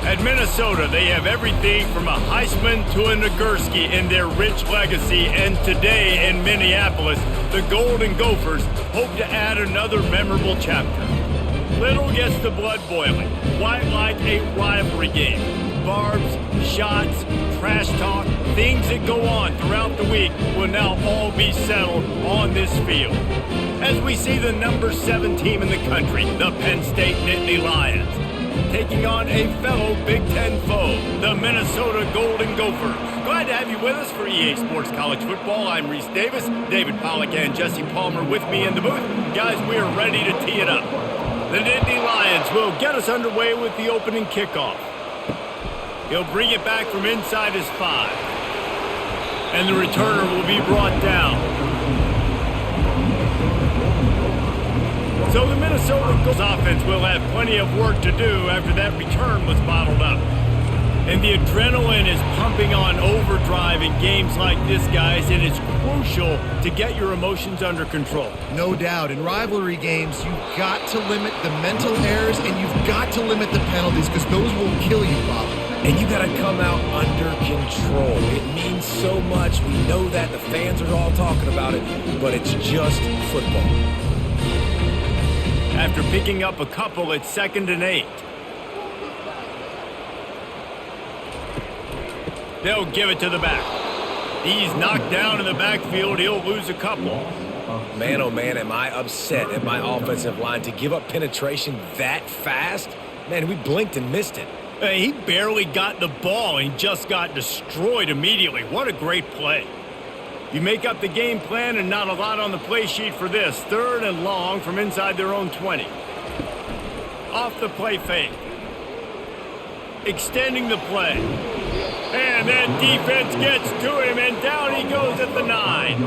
At Minnesota, they have everything from a Heisman to a Nagurski in their rich legacy, and today in Minneapolis, the Golden Gophers hope to add another memorable chapter. Little gets the blood boiling, quite like a rivalry game. Barbs, shots, trash talk, things that go on throughout the week will now all be settled on this field. As we see the number 7 team in the country, the Penn State Nittany Lions, taking on a fellow Big Ten foe, the Minnesota Golden Gophers. Glad to have you with us for EA Sports College Football. I'm Reese Davis, David Pollack and Jesse Palmer with me in the booth. Guys, we are ready to tee it up. The Nittany Lions will get us underway with the opening kickoff. He'll bring it back from inside his 5. And the returner will be brought down. So the Minnesota Gophers offense will have plenty of work to do after that return was bottled up. And the adrenaline is pumping on overdrive in games like this, guys, and it's crucial to get your emotions under control. No doubt. In rivalry games, you've got to limit the mental errors and you've got to limit the penalties because those will kill you, Bob. And you got to come out under control. It means so much. We know that. The fans are all talking about it, but it's just football. After picking up a couple, it's 2nd and 8. They'll give it to the back. He's knocked down in the backfield. He'll lose a couple. Man, oh man, am I upset at my offensive line to give up penetration that fast? Man, we blinked and missed it. He barely got the ball and just got destroyed immediately. What a great play. You make up the game plan and not a lot on the play sheet for this. 3rd and long from inside their own 20. Off the play fake. Extending the play. And that defense gets to him, and down he goes at the 9.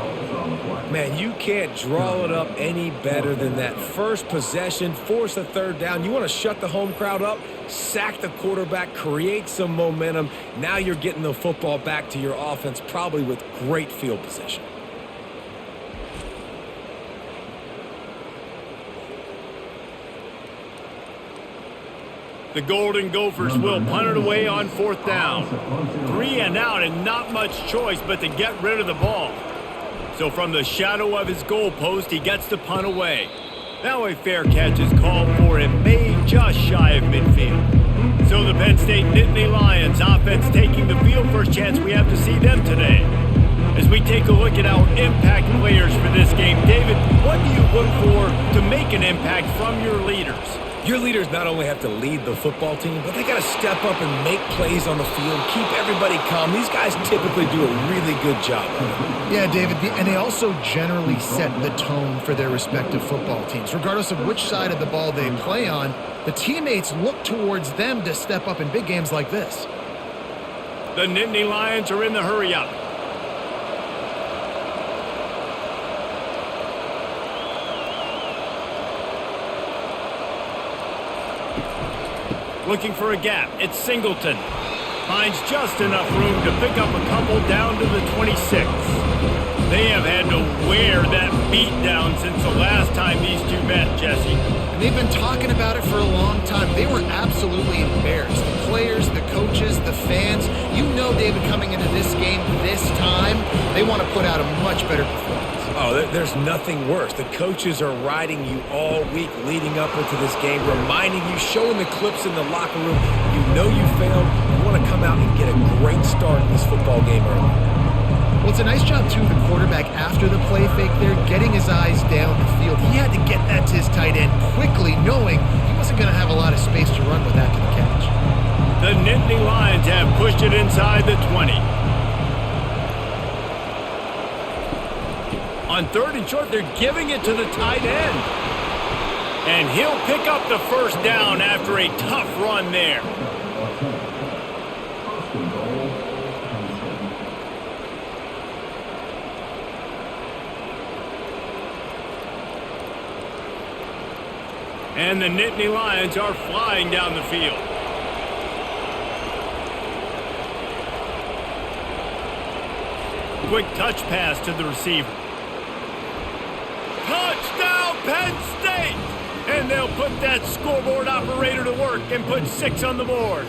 Man, you can't draw it up any better than that. First possession, force a 3rd down. You want to shut the home crowd up, sack the quarterback, create some momentum. Now you're getting the football back to your offense, probably with great field position. The Golden Gophers will punt it away on 4th down. 3 and out and not much choice but to get rid of the ball. So from the shadow of his goalpost, he gets the punt away. Now a fair catch is called for and made just shy of midfield. So the Penn State Nittany Lions offense taking the field. First chance we have to see them today. As we take a look at our impact players for this game, David, what do you look for to make an impact from your leaders? Your leaders not only have to lead the football team, but they got to step up and make plays on the field, keep everybody calm. These guys typically do a really good job of it. Yeah, David, and they also generally set the tone for their respective football teams. Regardless of which side of the ball they play on, the teammates look towards them to step up in big games like this. The Nittany Lions are in the hurry-up. Looking for a gap. It's Singleton. Finds just enough room to pick up a couple down to the 26. They have had to wear that beat down since the last time these two met, Jesse. And they've been talking about it for a long time. They were absolutely embarrassed. The players, the coaches, the fans. You know, David, coming into this game this time, they want to put out a much better performance. Oh, there's nothing worse. The coaches are riding you all week leading up into this game, reminding you, showing the clips in the locker room. You know you failed. You want to come out and get a great start in this football game early. Well, it's a nice job, too, the quarterback after the play fake there, getting his eyes down the field. He had to get that to his tight end quickly, knowing he wasn't going to have a lot of space to run with after the catch. The Nittany Lions have pushed it inside the 20. On 3rd and short, they're giving it to the tight end. And he'll pick up the 1st down after a tough run there. And the Nittany Lions are flying down the field. Quick touch pass to the receiver. Touchdown, Penn State! And they'll put that scoreboard operator to work and put 6 on the board.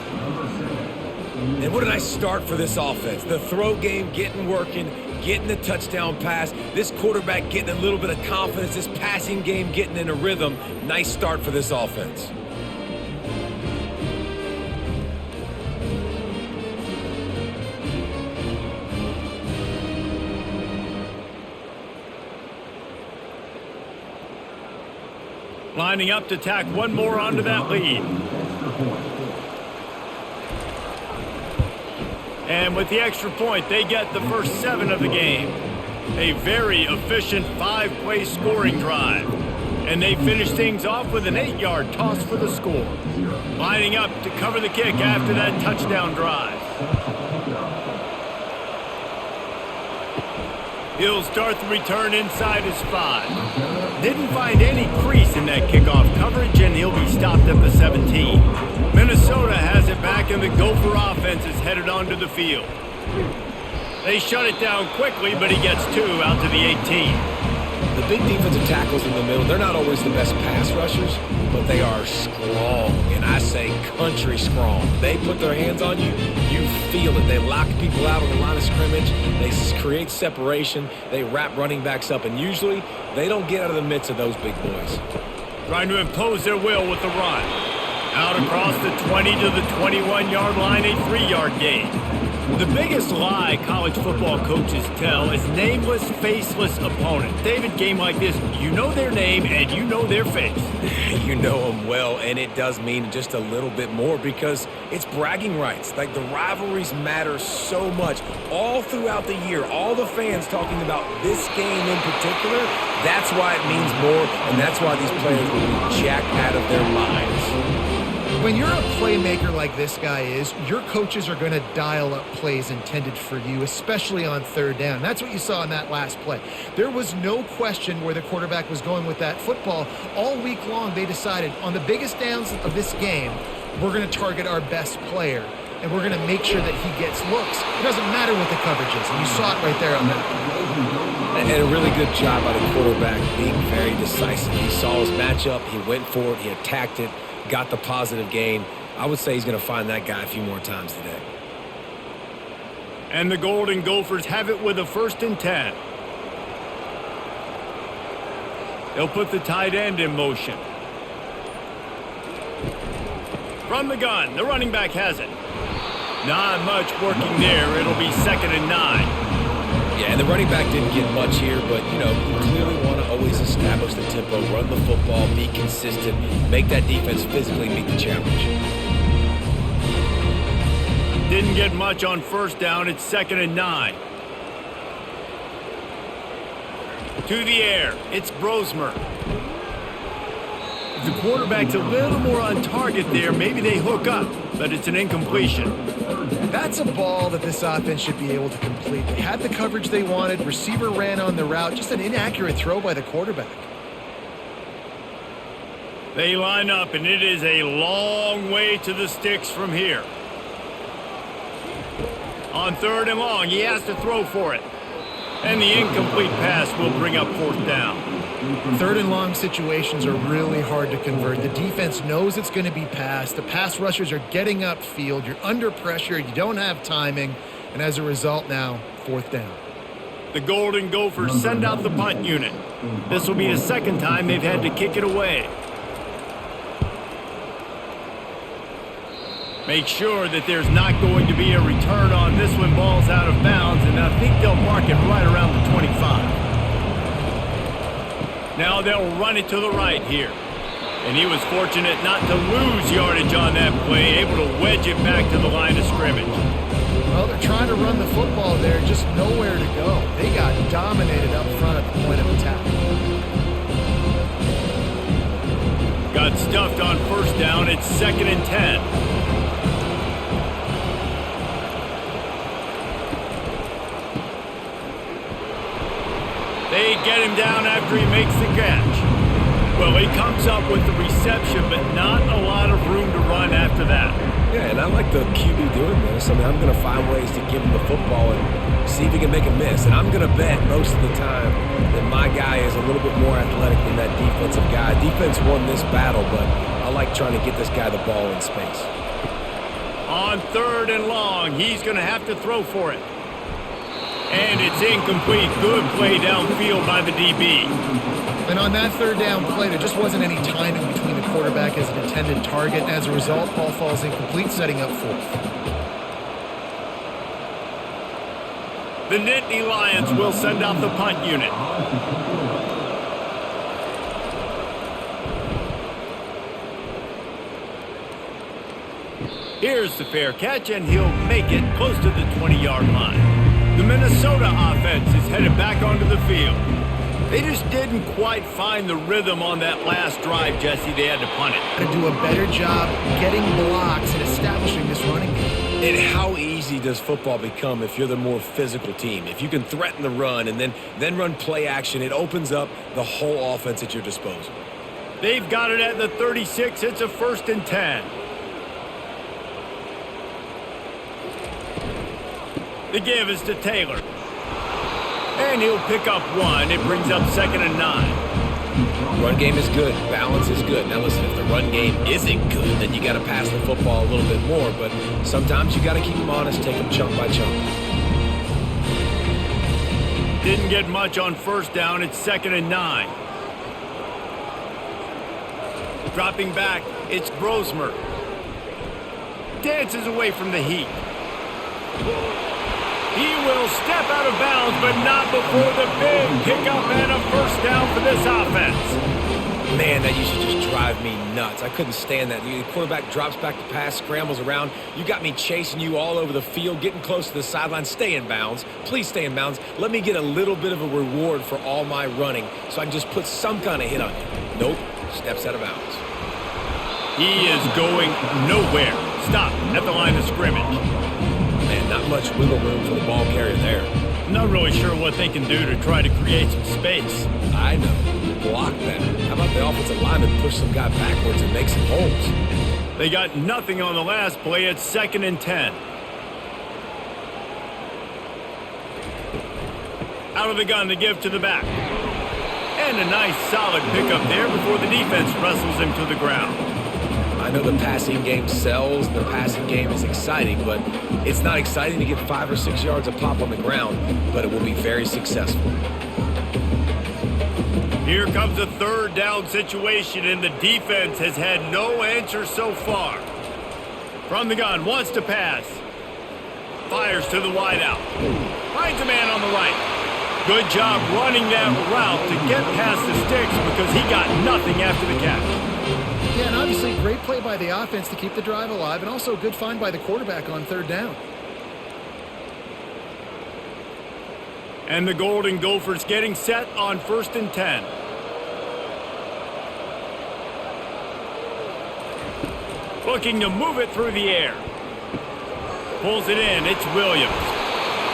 And what a nice start for this offense. The throw game getting working, getting the touchdown pass. This quarterback getting a little bit of confidence. This passing game getting in a rhythm. Nice start for this offense. Lining up to tack one more onto that lead. And with the extra point, they get the first 7 of the game. A very efficient 5-play scoring drive. And they finish things off with an 8-yard toss for the score. Lining up to cover the kick after that touchdown drive. He'll start the return inside his 5. Didn't find any crease in that kickoff coverage, and he'll be stopped at the 17. Minnesota has it back, and the Gopher offense is headed onto the field. They shut it down quickly, but he gets 2 out to the 18. The big defensive tackles in the middle, they're not always the best pass rushers, but they are strong, and I say country strong. They put their hands on you, you feel it. They lock people out on the line of scrimmage. They create separation. They wrap running backs up, and usually they don't get out of the midst of those big boys. Trying to impose their will with the run. Out across the 20 to the 21-yard line, a 3-yard gain. The biggest lie college football coaches tell is nameless, faceless opponent. David, game like this, you know their name and you know their face. You know them well, and it does mean just a little bit more because it's bragging rights. Like, the rivalries matter so much all throughout the year. All the fans talking about this game in particular, that's why it means more, and that's why these players will be jacked out of their minds. When you're a playmaker like this guy is, your coaches are going to dial up plays intended for you, especially on 3rd down. That's what you saw in that last play. There was no question where the quarterback was going with that football. All week long, they decided on the biggest downs of this game, we're going to target our best player, and we're going to make sure that he gets looks. It doesn't matter what the coverage is, and you saw it right there on that. And a really good job by the quarterback being very decisive. He saw his matchup, he went for it, he attacked it, got the positive gain. I would say he's going to find that guy a few more times today. And the Golden Gophers have it with a 1st and 10. They'll put the tight end in motion. From the gun, the running back has it. Not much working there. It'll be 2nd and 9. Yeah, and the running back didn't get much here, but, you clearly want to always establish the tempo, run the football, be consistent, make that defense physically meet the challenge. Didn't get much on 1st down. It's 2nd and 9. To the air. It's Brosmer. If the quarterback's a little more on target there, maybe they hook up, but it's an incompletion. That's a ball that this offense should be able to complete. They had the coverage they wanted. Receiver ran on the route. Just an inaccurate throw by the quarterback. They line up, and it is a long way to the sticks from here. On 3rd and long, he has to throw for it. And the incomplete pass will bring up 4th down. 3rd and long situations are really hard to convert. The defense knows it's going to be passed. The pass rushers are getting upfield. You're under pressure. You don't have timing. And as a result now, 4th down. The Golden Gophers send out the punt unit. This will be the 2nd time they've had to kick it away. Make sure that there's not going to be a return on this one. Ball's out of bounds, and I think they'll mark it right around the 25. Now they'll run it to the right here. And he was fortunate not to lose yardage on that play, able to wedge it back to the line of scrimmage. Well, they're trying to run the football there, just nowhere to go. They got dominated up front at the point of attack. Got stuffed on 1st down. It's 2nd and 10. They get him down after he makes the catch. Well, he comes up with the reception, but not a lot of room to run after that. Yeah, and I like the QB doing this. I mean, I'm going to find ways to give him the football and see if he can make a miss. And I'm going to bet most of the time that my guy is a little bit more athletic than that defensive guy. Defense won this battle, but I like trying to get this guy the ball in space. On 3rd and long, he's going to have to throw for it. And it's incomplete. Good play downfield by the DB. And on that 3rd down play, there just wasn't any timing between the quarterback as an intended target. As a result, ball falls incomplete, setting up 4th. The Nittany Lions will send out the punt unit. Here's the fair catch, and he'll make it close to the 20-yard line. The Minnesota offense is headed back onto the field. They just didn't quite find the rhythm on that last drive, Jesse. They had to punt it. To do a better job getting blocks and establishing this running game. And how easy does football become if you're the more physical team? If you can threaten the run and then run play action, it opens up the whole offense at your disposal. They've got it at the 36. It's a 1st and 10. The give is to Taylor. And he'll pick up 1. It brings up 2nd and 9. Run game is good. Balance is good. Now listen, if the run game isn't good, then you got to pass the football a little bit more. But sometimes you got to keep them honest, take them chunk by chunk. Didn't get much on 1st down. It's 2nd and 9. Dropping back, it's Brosmer. Dances away from the heat. He will step out of bounds, but not before the big pickup and a 1st down for this offense. Man, that used to just drive me nuts. I couldn't stand that. The quarterback drops back to pass, scrambles around. You got me chasing you all over the field, getting close to the sideline. Stay in bounds. Please stay in bounds. Let me get a little bit of a reward for all my running so I can just put some kind of hit on you. Nope, steps out of bounds. He is going nowhere. Stop at the line of scrimmage. Man, not much wiggle room for the ball carrier there. Not really sure what they can do to try to create some space. I know. Block better. How about the offensive lineman push some guy backwards and make some holes? They got nothing on the last play. It's 2nd and 10. Out of the gun to give to the back. And a nice solid pickup there before the defense wrestles him to the ground. I know the passing game sells, the passing game is exciting, but it's not exciting to get 5 or 6 yards a pop on the ground, but it will be very successful. Here comes a 3rd down situation, and the defense has had no answer so far. From the gun, wants to pass. Fires to the wideout. Finds a man on the right. Good job running that route to get past the sticks because he got nothing after the catch. Yeah, and obviously great play by the offense to keep the drive alive, and also a good find by the quarterback on 3rd down. And the Golden Gophers getting set on 1st and 10. Looking to move it through the air. Pulls it in. It's Williams.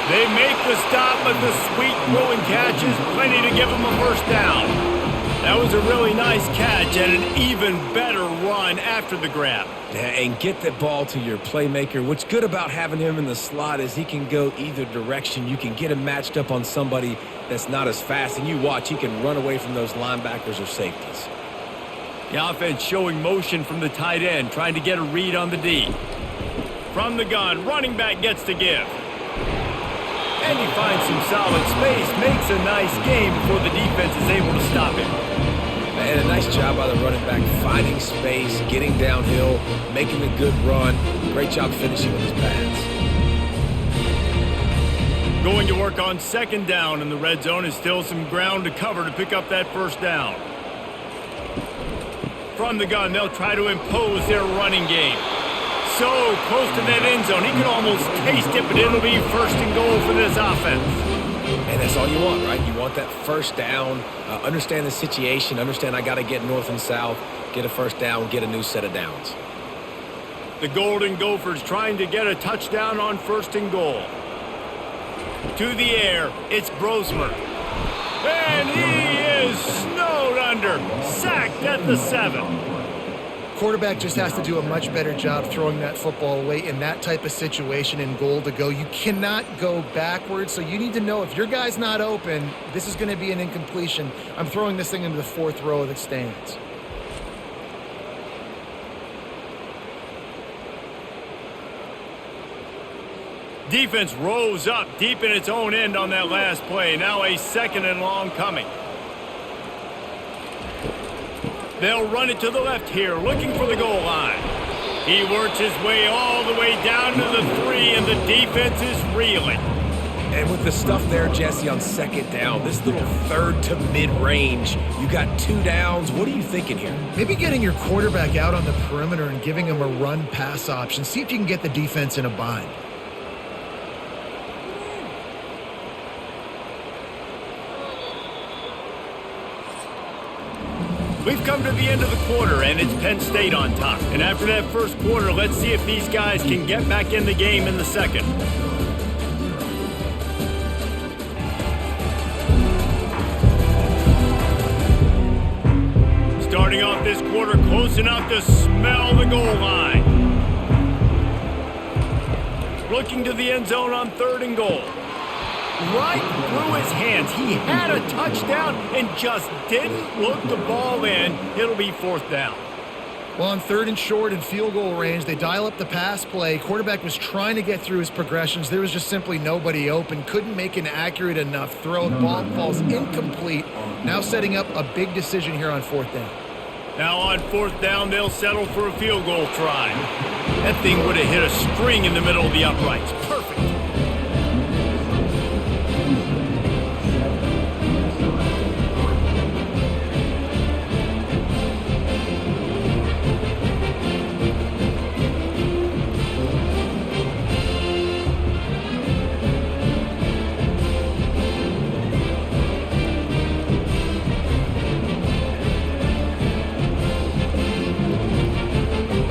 They make the stop, but the sweet throwing catch is plenty to give them a 1st down. That was a really nice catch and an even better run after the grab. Yeah, and get the ball to your playmaker. What's good about having him in the slot is he can go either direction. You can get him matched up on somebody that's not as fast, and you watch, he can run away from those linebackers or safeties. The offense showing motion from the tight end, trying to get a read on the D. From the gun, running back gets to give. And he finds some solid space, makes a nice game before the defense is able to stop him. And a nice job by the running back, finding space, getting downhill, making a good run. Great job finishing with his pads. Going to work on 2nd down, and the red zone is still some ground to cover to pick up that 1st down. From the gun, they'll try to impose their running game. So close to that end zone, he can almost taste it, but it'll be 1st and goal for this offense. And that's all you want, right? You want that 1st down, understand the situation, understand I got to get north and south, get a 1st down, get a new set of downs. The Golden Gophers trying to get a touchdown on 1st and goal. To the air, it's Brosmer. And he is snowed under, sacked at the 7. Quarterback just has to do a much better job throwing that football away in that type of situation in goal to go. You cannot go backwards, so you need to know if your guy's not open, this is going to be an incompletion. I'm throwing this thing into the fourth row of the stands. Defense rose up deep in its own end on that last play. Now a 2nd and long coming. They'll run it to the left here, looking for the goal line. He works his way all the way down to the 3, and the defense is reeling. And with the stuff there, Jesse, on 2nd down, this little 3rd to mid-range, you got 2 downs. What are you thinking here? Maybe getting your quarterback out on the perimeter and giving him a run-pass option. See if you can get the defense in a bind. We've come to the end of the quarter, and it's Penn State on top. And after that first quarter, let's see if these guys can get back in the game in the second. Starting off this quarter close enough to smell the goal line. Looking to the end zone on 3rd and goal. Right through his hands. He had a touchdown and just didn't look the ball in. It'll be 4th down. Well, on 3rd and short and field goal range, they dial up the pass play. Quarterback was trying to get through his progressions. There was just simply nobody open. Couldn't make an accurate enough throw. Ball falls incomplete. Now setting up a big decision here on 4th down. Now on 4th down, they'll settle for a field goal try. That thing would have hit a string in the middle of the uprights. Perfect.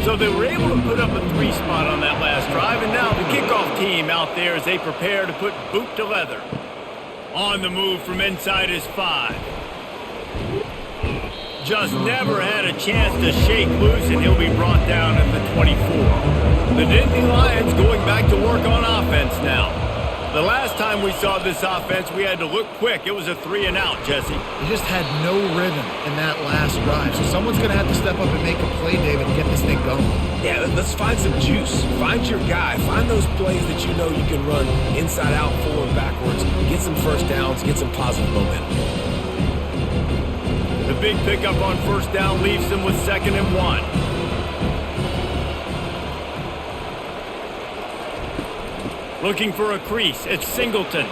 So they were able to put up a 3 spot on that last drive, and now the kickoff team out there as they prepare to put boot to leather. On the move from inside his 5. Just never had a chance to shake loose, and he'll be brought down at the 24. The Nittany Lions going back to work on offense now. The last time we saw this offense, we had to look quick. It was a 3 and out, Jesse. He just had no rhythm in that last drive. So someone's going to have to step up and make a play, David, and get this thing going. Yeah, let's find some juice. Find your guy. Find those plays that you know you can run inside out, forward, backwards. Get some first downs. Get some positive momentum. The big pickup on 1st down leaves them with 2nd and 1. Looking for a crease. It's Singleton.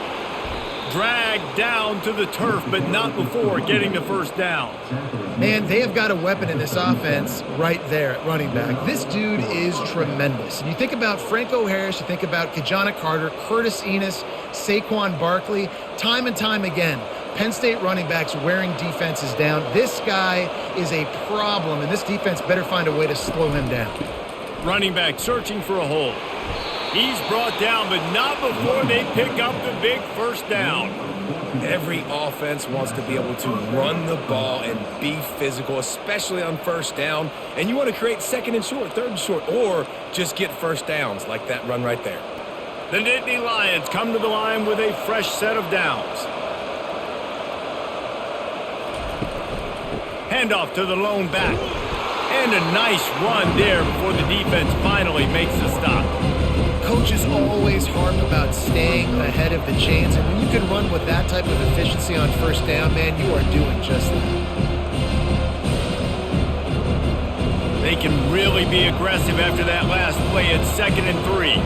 Dragged down to the turf, but not before getting the 1st down. Man, they have got a weapon in this offense right there at running back. This dude is tremendous. And you think about Franco Harris, you think about Kajana Carter, Curtis Enos, Saquon Barkley, time and time again. Penn State running backs wearing defenses down. This guy is a problem, and this defense better find a way to slow him down. Running back searching for a hole. He's brought down, but not before they pick up the big 1st down. Every offense wants to be able to run the ball and be physical, especially on 1st down. And you want to create 2nd and short, 3rd and short, or just get 1st downs like that run right there. The Nittany Lions come to the line with a fresh set of downs. Handoff to the lone back. And a nice run there before the defense finally makes the stop. Coaches always harp about staying ahead of the chains, and when you can run with that type of efficiency on 1st down, man, you are doing just that. They can really be aggressive after that last play at 2nd and 3.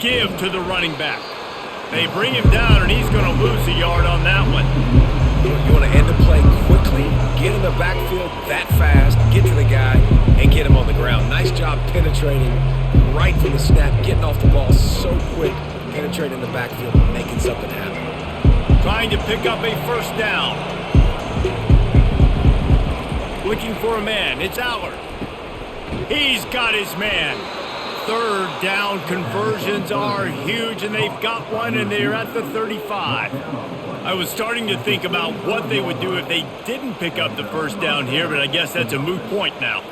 Give to the running back. They bring him down, and he's going to lose a yard on that one. You want to end the play quickly, get in the backfield that fast, get to the guy, and get him on the ground. Nice job penetrating right from the snap, getting off the ball so quick, penetrating the backfield, making something happen. Trying to pick up a 1st down. Looking for a man. It's Allard. He's got his man. 3rd down conversions are huge, and they've got one, and they're at the 35. I was starting to think about what they would do if they didn't pick up the first down here, but I guess that's a moot point now.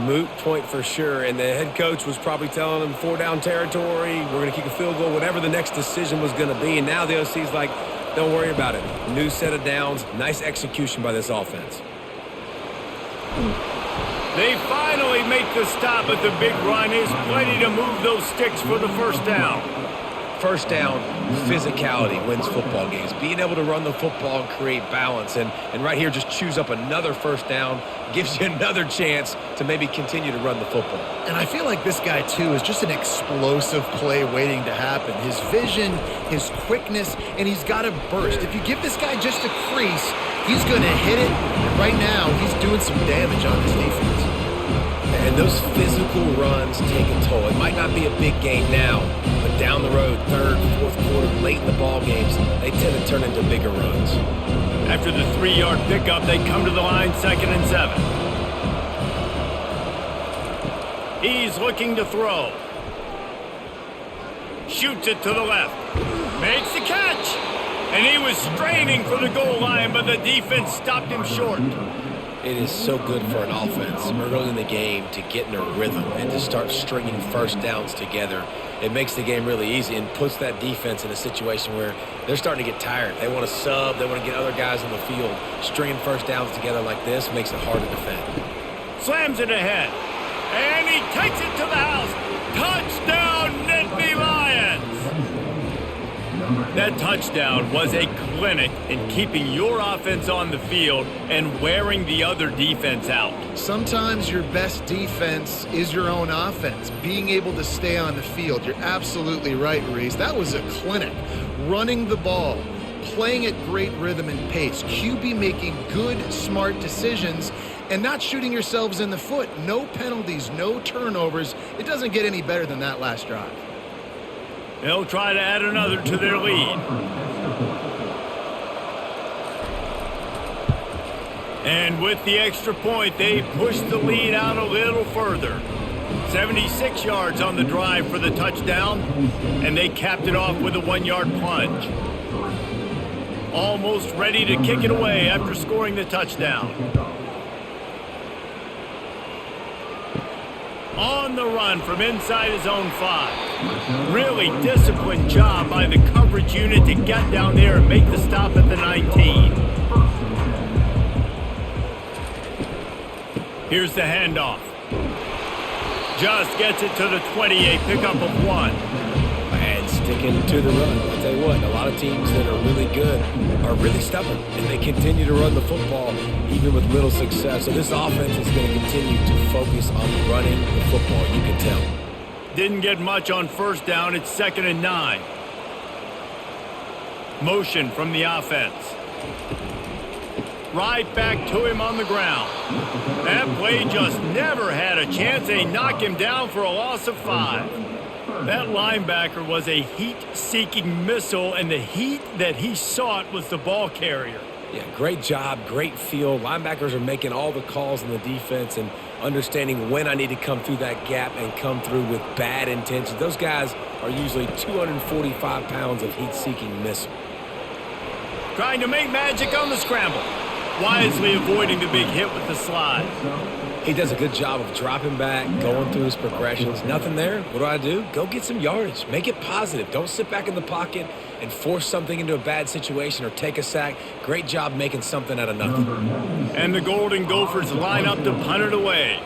Moot point for sure, and the head coach was probably telling them 4-down territory, we're going to kick a field goal, whatever the next decision was going to be, and now the OC's like, don't worry about it. New set of downs, nice execution by this offense. They finally make the stop, but the big run is plenty to move those sticks for the first down. First down, physicality wins football games. Being able to run the football and create balance. And right here, just choose up another first down, gives you another chance to maybe continue to run the football. And I feel like this guy, too, is just an explosive play waiting to happen. His vision, his quickness, and he's got a burst. If you give this guy just a crease, he's going to hit it. And right now, he's doing some damage on this defense. And those physical runs take a toll. It might not be a big game now, but down the road, third, fourth quarter, late in the ball games, they tend to turn into bigger runs. After the 3-yard pickup, they come to the line, 2nd and 7. He's looking to throw. Shoots it to the left. Makes the catch. And he was straining for the goal line, but the defense stopped him short. It is so good for an offense early in the game to get in a rhythm and to start stringing first downs together. It makes the game really easy and puts that defense in a situation where they're starting to get tired. They want to sub. They want to get other guys on the field. Stringing first downs together like this makes it hard to defend. Slams it ahead. And he takes it to the house. Touchdown, Nittany Lions! That touchdown was a clinic in keeping your offense on the field and wearing the other defense out. Sometimes your best defense is your own offense, being able to stay on the field. You're absolutely right, Reese. That was a clinic. Running the ball, playing at great rhythm and pace, QB making good, smart decisions, and not shooting yourselves in the foot. No penalties, no turnovers. It doesn't get any better than that last drive. They'll try to add another to their lead. And with the extra point, they push the lead out a little further. 76 yards on the drive for the touchdown, and they capped it off with a 1-yard plunge. Almost ready to kick it away after scoring the touchdown. On the run from inside his own 5. Really disciplined job by the coverage unit to get down there and make the stop at the 19. Here's the handoff. Just gets it to the 28, pickup of 1. And sticking to the run. I'll tell you what, a lot of teams that are really good are really stubborn, and they continue to run the football even with little success. So this offense is going to continue to focus on running the football, you can tell. Didn't get much on first down. It's 2nd and 9. Motion from the offense. Right back to him on the ground. That play just never had a chance. They knock him down for a loss of 5. That linebacker was a heat-seeking missile, and the heat that he sought was the ball carrier. Yeah, great job, great feel. Linebackers are making all the calls in the defense and understanding when I need to come through that gap and come through with bad intentions. Those guys are usually 245 pounds of heat-seeking missile. Trying to make magic on the scramble. Wisely avoiding the big hit with the slide. He does a good job of dropping back, going through his progressions. Nothing there. What do? Go get some yardage. Make it positive. Don't sit back in the pocket and force something into a bad situation or take a sack. Great job making something out of nothing. And the Golden Gophers line up to punt it away.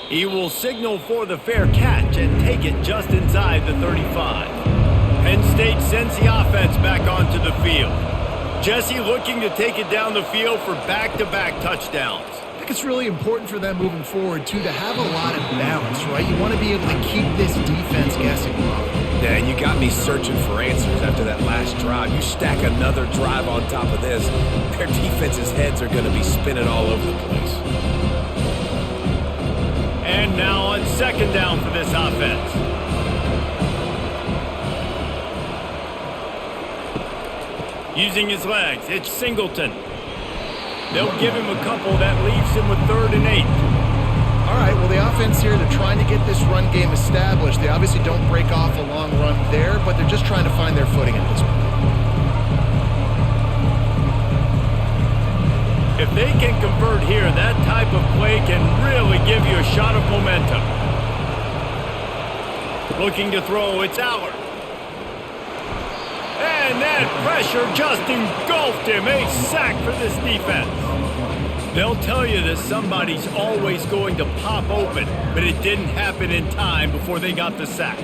He will signal for the fair catch and take it just inside the 35. Penn State sends the offense back onto the field. Jesse looking to take it down the field for back-to-back touchdowns. I think it's really important for them moving forward, too, to have a lot of balance, right? You want to be able to keep this defense guessing. Yeah, you got me searching for answers after that last drive. You stack another drive on top of this, their defense's heads are going to be spinning all over the place. And now on 2nd down for this offense. Using his legs, it's Singleton. They'll give him a couple. That leaves him with 3rd and 8. All right, well, the offense here, they're trying to get this run game established. They obviously don't break off a long run there, but they're just trying to find their footing at this point. If they can convert here, that type of play can really give you a shot of momentum. Looking to throw, it's Allard. And that pressure just engulfed him. A sack for this defense. They'll tell you that somebody's always going to pop open, but it didn't happen in time before they got the sack.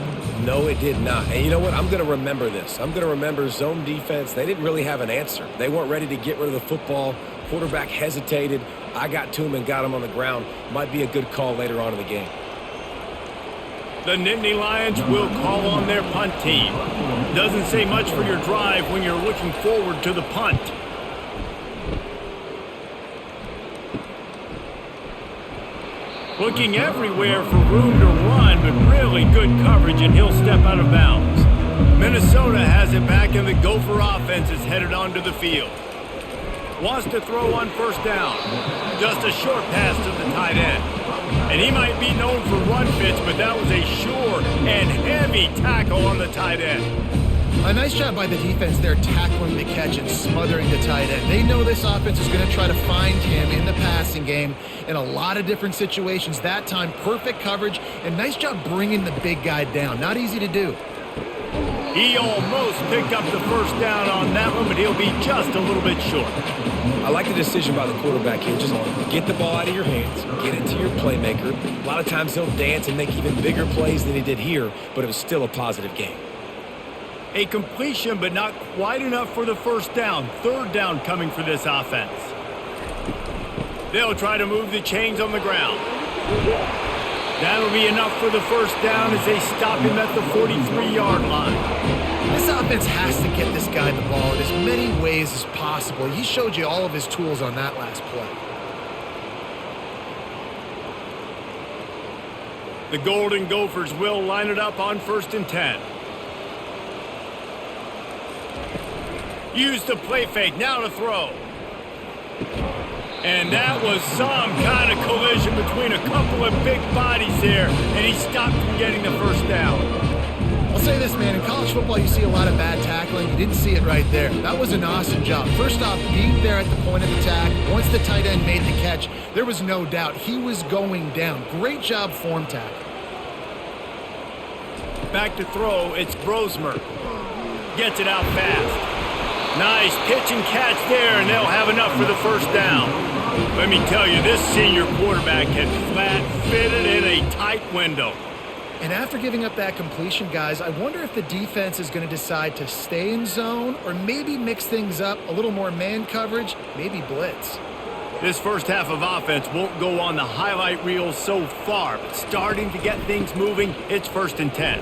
No, it did not. And you know what? I'm going to remember this. I'm going to remember zone defense. They didn't really have an answer. They weren't ready to get rid of the football. Quarterback hesitated. I got to him and got him on the ground. Might be a good call later on in the game. The Nittany Lions will call on their punt team. Doesn't say much for your drive when you're looking forward to the punt. Looking everywhere for room to run, but really good coverage, and he'll step out of bounds. Minnesota has it back, and the Gopher offense is headed onto the field. Wants to throw on first down. Just a short pass to the tight end. And he might be known for run fits, but that was a sure and heavy tackle on the tight end. A nice job by the defense there, tackling the catch and smothering the tight end. They know this offense is going to try to find him in the passing game in a lot of different situations. That time, perfect coverage, and nice job bringing the big guy down. Not easy to do. He almost picked up the first down on that one, but he'll be just a little bit short. I like the decision by the quarterback here. Just get the ball out of your hands, get it to your playmaker. A lot of times he'll dance and make even bigger plays than he did here, but it was still a positive game. A completion, but not quite enough for the first down. Third down coming for this offense. They'll try to move the chains on the ground. That'll be enough for the first down as they stop him at the 43-yard line. This offense has to get this guy the ball in as many ways as possible. He showed you all of his tools on that last play. The Golden Gophers will line it up on 1st and 10. Use the play fake, now to throw. And that was some kind of collision between a couple of big bodies there, and he stopped from getting the first down. I'll say this, man, in college football you see a lot of bad tackling. You didn't see it right there. That was an awesome job. First off, being there at the point of attack, once the tight end made the catch, there was no doubt he was going down. Great job form tackle. Back to throw, it's Brosmer. Gets it out fast. Nice pitch and catch there, and they'll have enough for the first down. Let me tell you, this senior quarterback had flat fitted in a tight window. And after giving up that completion, guys, I wonder if the defense is going to decide to stay in zone or maybe mix things up, a little more man coverage, maybe blitz. This first half of offense won't go on the highlight reel so far, but starting to get things moving, it's 1st and 10.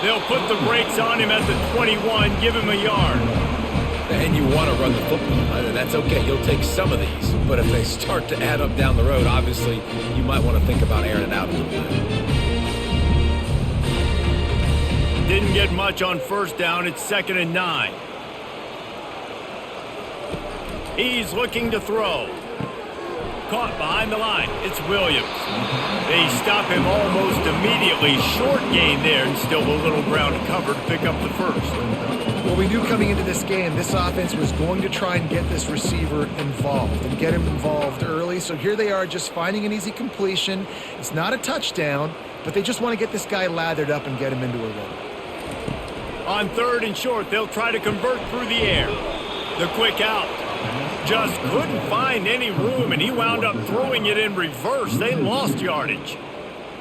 They'll put the brakes on him at the 21, give him a yard. And you want to run the football. That's okay. You'll take some of these. But if they start to add up down the road, obviously, you might want to think about airing it out a little bit. Didn't get much on first down. It's 2nd and 9. He's looking to throw. Caught behind the line. It's Williams. They stop him almost immediately. Short gain there, and still a little ground to cover to pick up the first. Well, we knew coming into this game, this offense was going to try and get this receiver involved and get him involved early. So here they are just finding an easy completion. It's not a touchdown, but they just want to get this guy lathered up and get him into a run. On 3rd and short, they'll try to convert through the air. The quick out. Just couldn't find any room, and he wound up throwing it in reverse. They lost yardage.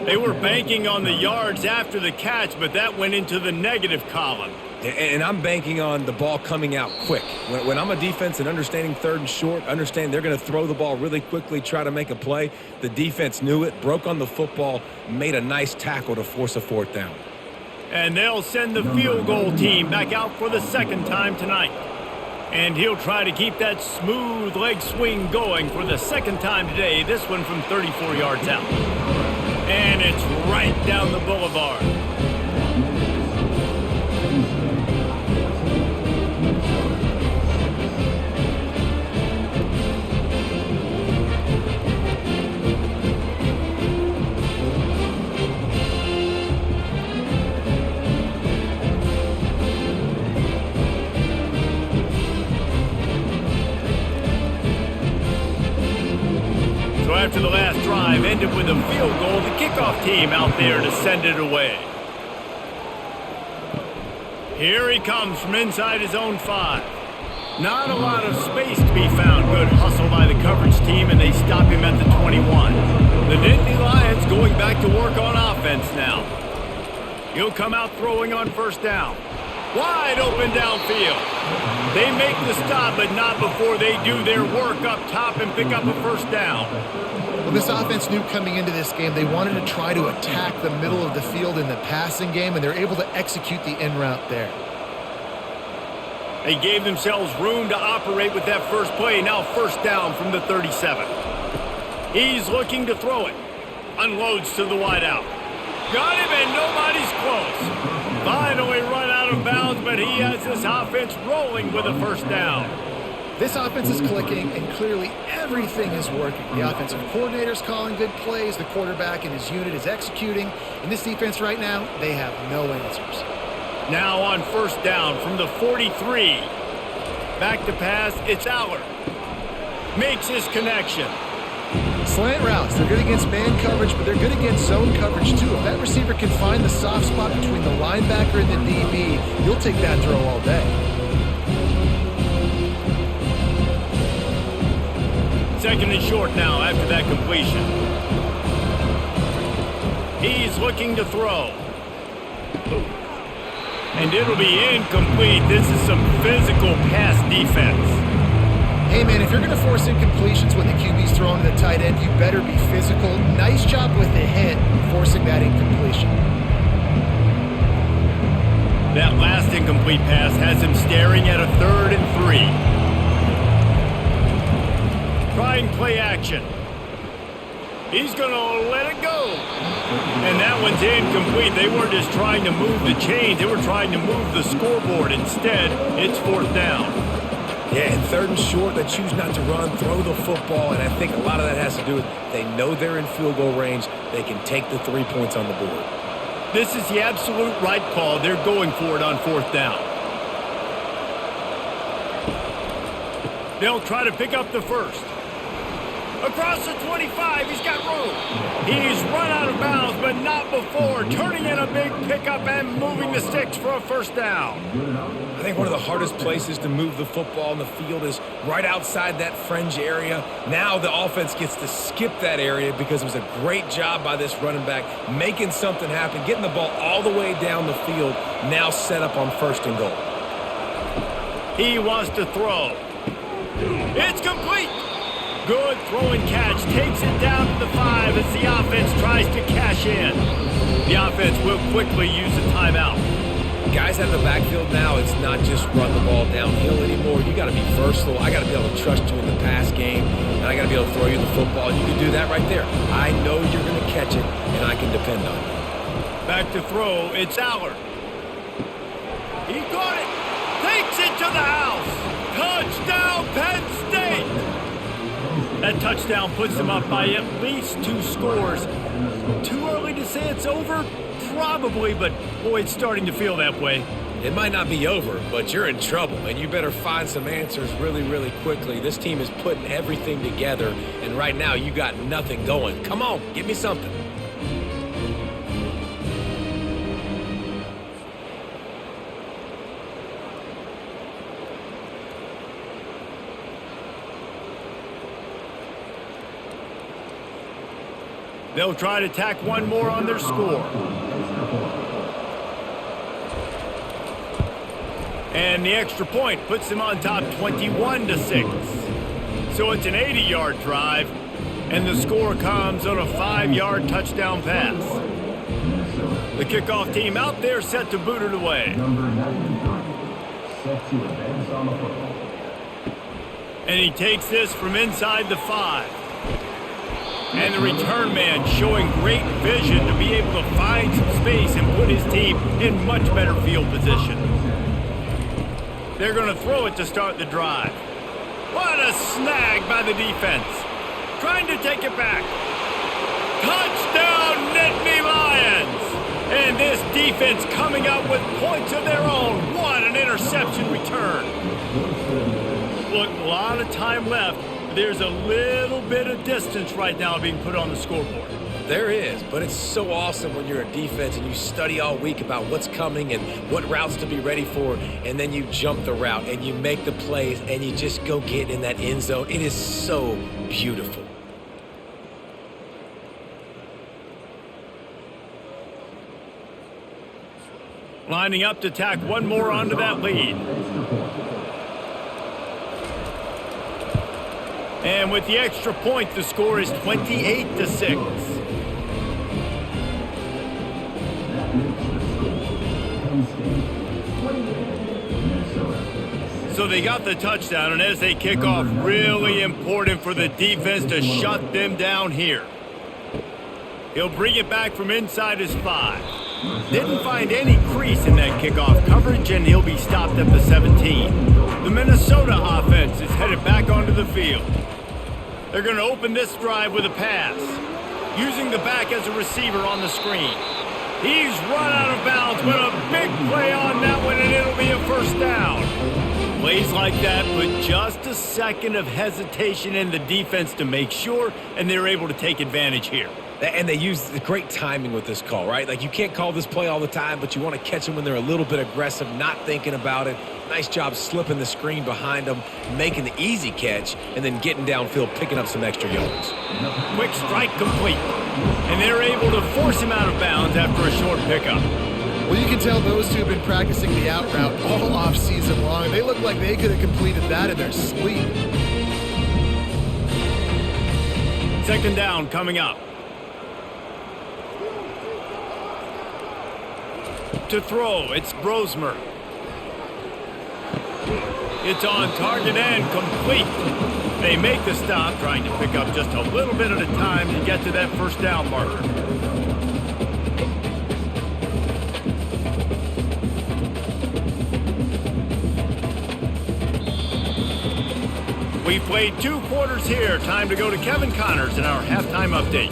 They were banking on the yards after the catch, but that went into the negative column. And I'm banking on the ball coming out quick. When I'm a defense and understanding 3rd and short, understand they're going to throw the ball really quickly, try to make a play. The defense knew it, broke on the football, made a nice tackle to force a 4th down. And they'll send the field goal team back out for the 2nd time tonight. And he'll try to keep that smooth leg swing going for the 2nd time today, this one from 34 yards out. And it's right down the boulevard. after the last drive ended with a field goal. The kickoff team out there to send it away. Here he comes from inside his own 5. Not a lot of space to be found. Good hustle by the coverage team, and they stop him at the 21. The Nittany Lions going back to work on offense now. He'll come out throwing on first down. Wide open downfield. They make the stop, but not before they do their work up top and pick up a first down. Well, this offense knew coming into this game they wanted to try to attack the middle of the field in the passing game, and they're able to execute the en route there. They gave themselves room to operate with that first play. Now first down from the 37. He's looking to throw it. Unloads to the wideout. Got him, and nobody's close. Finally run out of bounds, but he has this offense rolling with a first down. This offense is clicking, and clearly everything is working. The offensive coordinator's calling good plays. The quarterback and his unit is executing. And this defense right now, they have no answers. Now on first down from the 43. Back to pass, it's Allard. Makes his connection. Slant routes, they're good against man coverage, but they're good against zone coverage too. If that receiver can find the soft spot between the linebacker and the DB, you'll take that throw all day. Second and short now after that completion. He's looking to throw. And it'll be incomplete. This is some physical pass defense. Hey, man, if you're going to force incompletions when the QB's throwing to the tight end, you better be physical. Nice job with the hit, forcing that incompletion. That last incomplete pass has him staring at a 3rd and 3. Trying play action. He's going to let it go. And that one's incomplete. They weren't just trying to move the chains. They were trying to move the scoreboard. Instead, it's fourth down. Yeah, and 3rd and short, they choose not to run, throw the football, and I think a lot of that has to do with they know they're in field goal range. They can take the 3 points on the board. This is the absolute right call. They're going for it on fourth down. They'll try to pick up the first. Across the 25, he's got room. He's run out of bounds, but not before turning in a big pickup and moving the sticks for a first down. I think one of the hardest places to move the football in the field is right outside that fringe area. Now the offense gets to skip that area because it was a great job by this running back making something happen, getting the ball all the way down the field, now set up on 1st and goal. He wants to throw. It's complete. Good throw and catch. Takes it down to the 5 as the offense tries to cash in. The offense will quickly use a timeout. Guys out of the backfield now, it's not just run the ball downhill anymore. You got to be versatile. I got to be able to trust you in the pass game, and I got to be able to throw you the football. You can do that right there. I know you're going to catch it, and I can depend on you. Back to throw. It's Allard. He got it. Takes it to the house. Touchdown, Penn State. That touchdown puts them up by at least 2 scores. Too early to say it's over? Probably, but boy, it's starting to feel that way. It might not be over, but you're in trouble, and you better find some answers really, really quickly. This team is putting everything together, and right now you got nothing going. Come on, give me something. They'll try to tack one more on their score. And the extra point puts them on top 21-6. So it's an 80-yard drive, and the score comes on a 5-yard touchdown pass. The kickoff team out there set to boot it away. And he takes this from inside the 5. And the return man showing great vision to be able to find some space and put his team in much better field position. They're going to throw it to start the drive. What a snag by the defense. Trying to take it back. Touchdown, Nittany Lions! And this defense coming up with points of their own. What an interception return. Look, a lot of time left. there's a little bit of distance right now being put on the scoreboard. There is, but it's so awesome when you're a defense and you study all week about what's coming and what routes to be ready for, and then you jump the route and you make the plays and you just go get in that end zone. It is so beautiful. Lining up to tack one more onto that lead. And with the extra point, the score is 28-6. So they got the touchdown, and as they kick off, really important for the defense to shut them down here. He'll bring it back from inside his 5. Didn't find any crease in that kickoff coverage, and he'll be stopped at the 17. The Minnesota offense is headed back onto the field. They're going to open this drive with a pass, using the back as a receiver on the screen. He's run out of bounds, but a big play on that one, and it'll be a first down. Plays like that put just a second of hesitation in the defense to make sure, and they're able to take advantage here. And they use the great timing with this call, right? Like, you can't call this play all the time, but you want to catch them when they're a little bit aggressive, not thinking about it. Nice job slipping the screen behind them, making the easy catch, and then getting downfield, picking up some extra yards. Quick strike complete. And they're able to force him out of bounds after a short pickup. Well, you can tell those two have been practicing the out route all off season long. They look like they could have completed that in their sleep. Second down coming up. To throw, it's Brosmer. It's on target and complete. They make the stop, trying to pick up just a little bit at a time to get to that first down marker. We've played 2 quarters here. Time to go to Kevin Connors in our halftime update.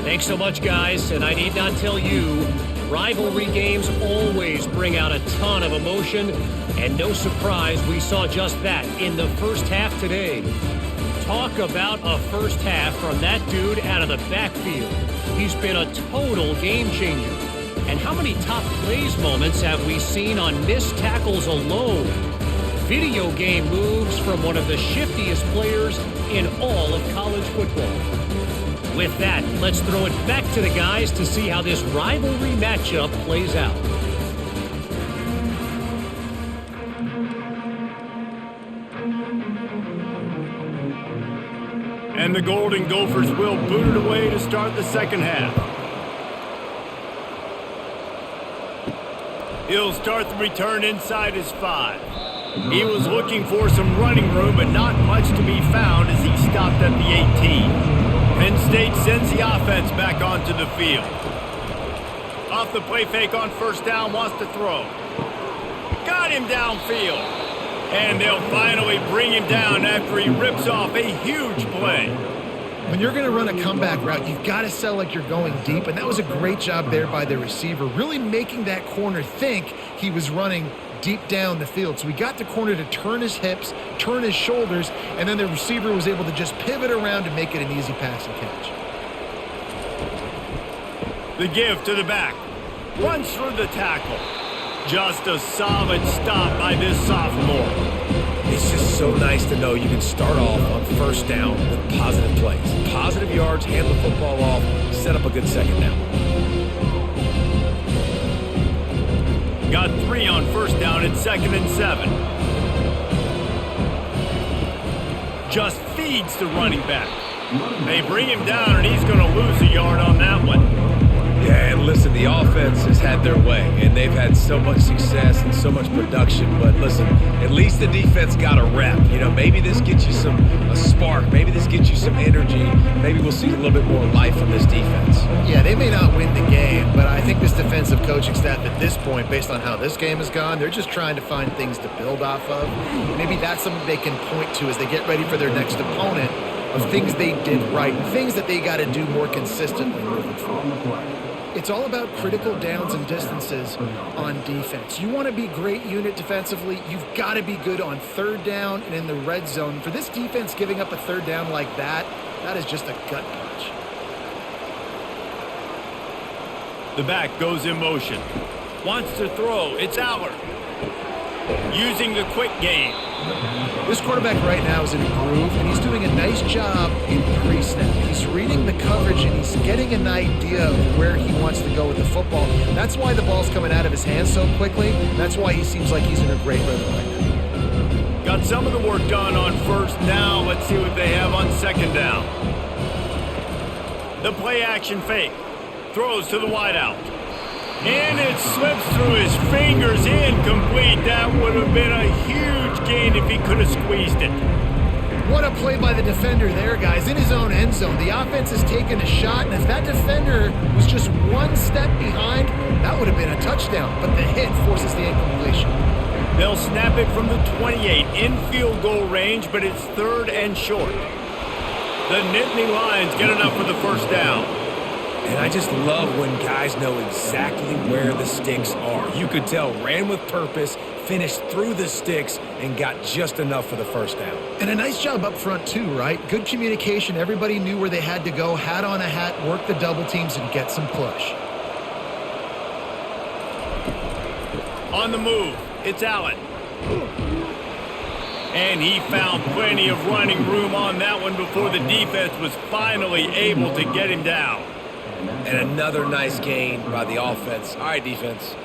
Thanks so much, guys, and I need not tell you, rivalry games always bring out a ton of emotion, and no surprise, we saw just that in the first half today. Talk about a first half from that dude out of the backfield. He's been a total game changer. And how many top plays moments have we seen on missed tackles alone? Video game moves from one of the shiftiest players in all of college football. With that, let's throw it back to the guys to see how this rivalry matchup plays out. And the Golden Gophers will boot it away to start the second half. He'll start the return inside his 5. He was looking for some running room, but not much to be found as he stopped at the 18. Penn State sends the offense back onto the field. Off the play fake on first down, wants to throw. Got him downfield. And they'll finally bring him down after he rips off a huge play. When you're going to run a comeback route, you've got to sell like you're going deep, and that was a great job there by the receiver, really making that corner think he was running deep down the field. So we got the corner to turn his hips, turn his shoulders, and then the receiver was able to just pivot around to make it an easy pass and catch. The give to the back. Runs through the tackle. Just a solid stop by this sophomore. It's just so nice to know you can start off on first down with positive plays. Positive yards, hand the football off, set up a good second down. Got 3 on first down at 2nd and 7. Just feeds the running back. They bring him down, and he's going to lose a yard on that one. Yeah, and listen, the offense has had their way, and they've had so much success and so much production. But listen, at least the defense got a rep. You know, maybe this gets you a spark. Maybe this gets you some energy. Maybe we'll see a little bit more life from this defense. Yeah, they may not win the game, but I think this defensive coaching staff at this point, based on how this game has gone, they're just trying to find things to build off of. Maybe that's something they can point to as they get ready for their next opponent, of things they did right, things that they got to do more consistently moving forward. It's all about critical downs and distances on defense. You want to be great unit defensively, you've got to be good on third down and in the red zone. For this defense giving up a third down like that, that is just a gut punch. The back goes in motion. Wants to throw. It's Aller. Using the quick game. This quarterback right now is in a groove, and he's doing a nice job in pre-snap. He's reading the coverage, and he's getting an idea of where he wants to go with the football. That's why the ball's coming out of his hands so quickly. That's why he seems like he's in a great rhythm right now. Got some of the work done on first down. Let's see what they have on second down. The play action fake. Throws to the wideout. And it slips through his fingers, incomplete. That would have been a huge gain if he could have squeezed it. What a play by the defender there, guys, in his own end zone. The offense has taken a shot, and if that defender was just one step behind, that would have been a touchdown. But the hit forces the incompletion. They'll snap it from the 28 in field goal range, but it's third and short. The Nittany Lions get enough for the first down. And I just love when guys know exactly where the sticks are. You could tell, ran with purpose, finished through the sticks, and got just enough for the first down. And a nice job up front too, right? Good communication. Everybody knew where they had to go, hat on a hat, work the double teams, and get some push. On the move, it's Allen. And he found plenty of running room on that one before the defense was finally able to get him down. And another nice gain by the offense. All right, defense,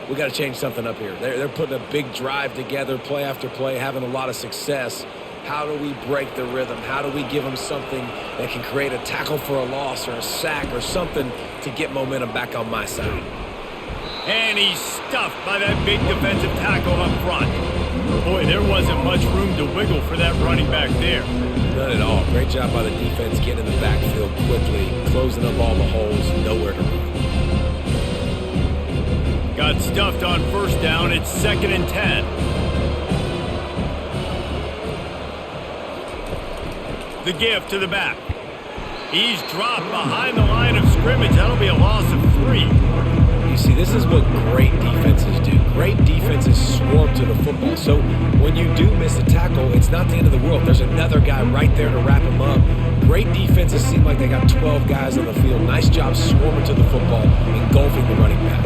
we got to change something up here. They're putting a big drive together, play after play, having a lot of success. How do we break the rhythm? How do we give them something that can create a tackle for a loss or a sack or something to get momentum back on my side? And he's stuffed by that big defensive tackle up front. Boy, there wasn't much room to wiggle for that running back there. None at all. Great job by the defense getting in the backfield quickly, closing up all the holes, nowhere to run. Got stuffed on first down. It's 2nd and 10. The give to the back. He's dropped behind the line of scrimmage. That'll be a loss of 3. You see, this is what great defenses do. Great defenses swarm to the football. So when you do miss a tackle, it's not the end of the world. There's another guy right there to wrap him up. Great defenses seem like they got 12 guys on the field. Nice job swarming to the football, engulfing the running back.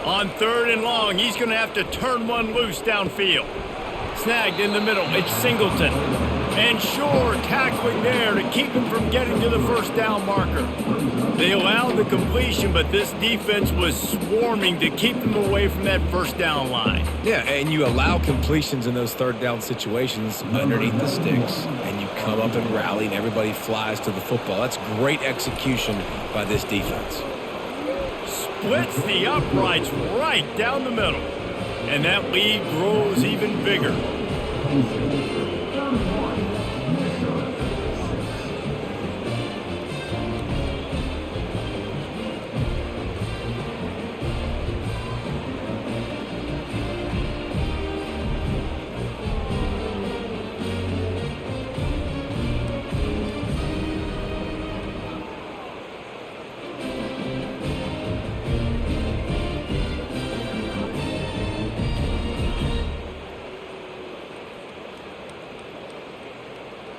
On 3rd and long, he's going to have to turn one loose downfield. Snagged in the middle. It's Singleton. And Shore tackling there to keep him from getting to the first down marker. They allowed the completion, but this defense was swarming to keep them away from that first down line. Yeah, and you allow completions in those third down situations underneath the sticks, and you come up and rally, and everybody flies to the football. That's great execution by this defense. Splits the uprights right down the middle, and that lead grows even bigger.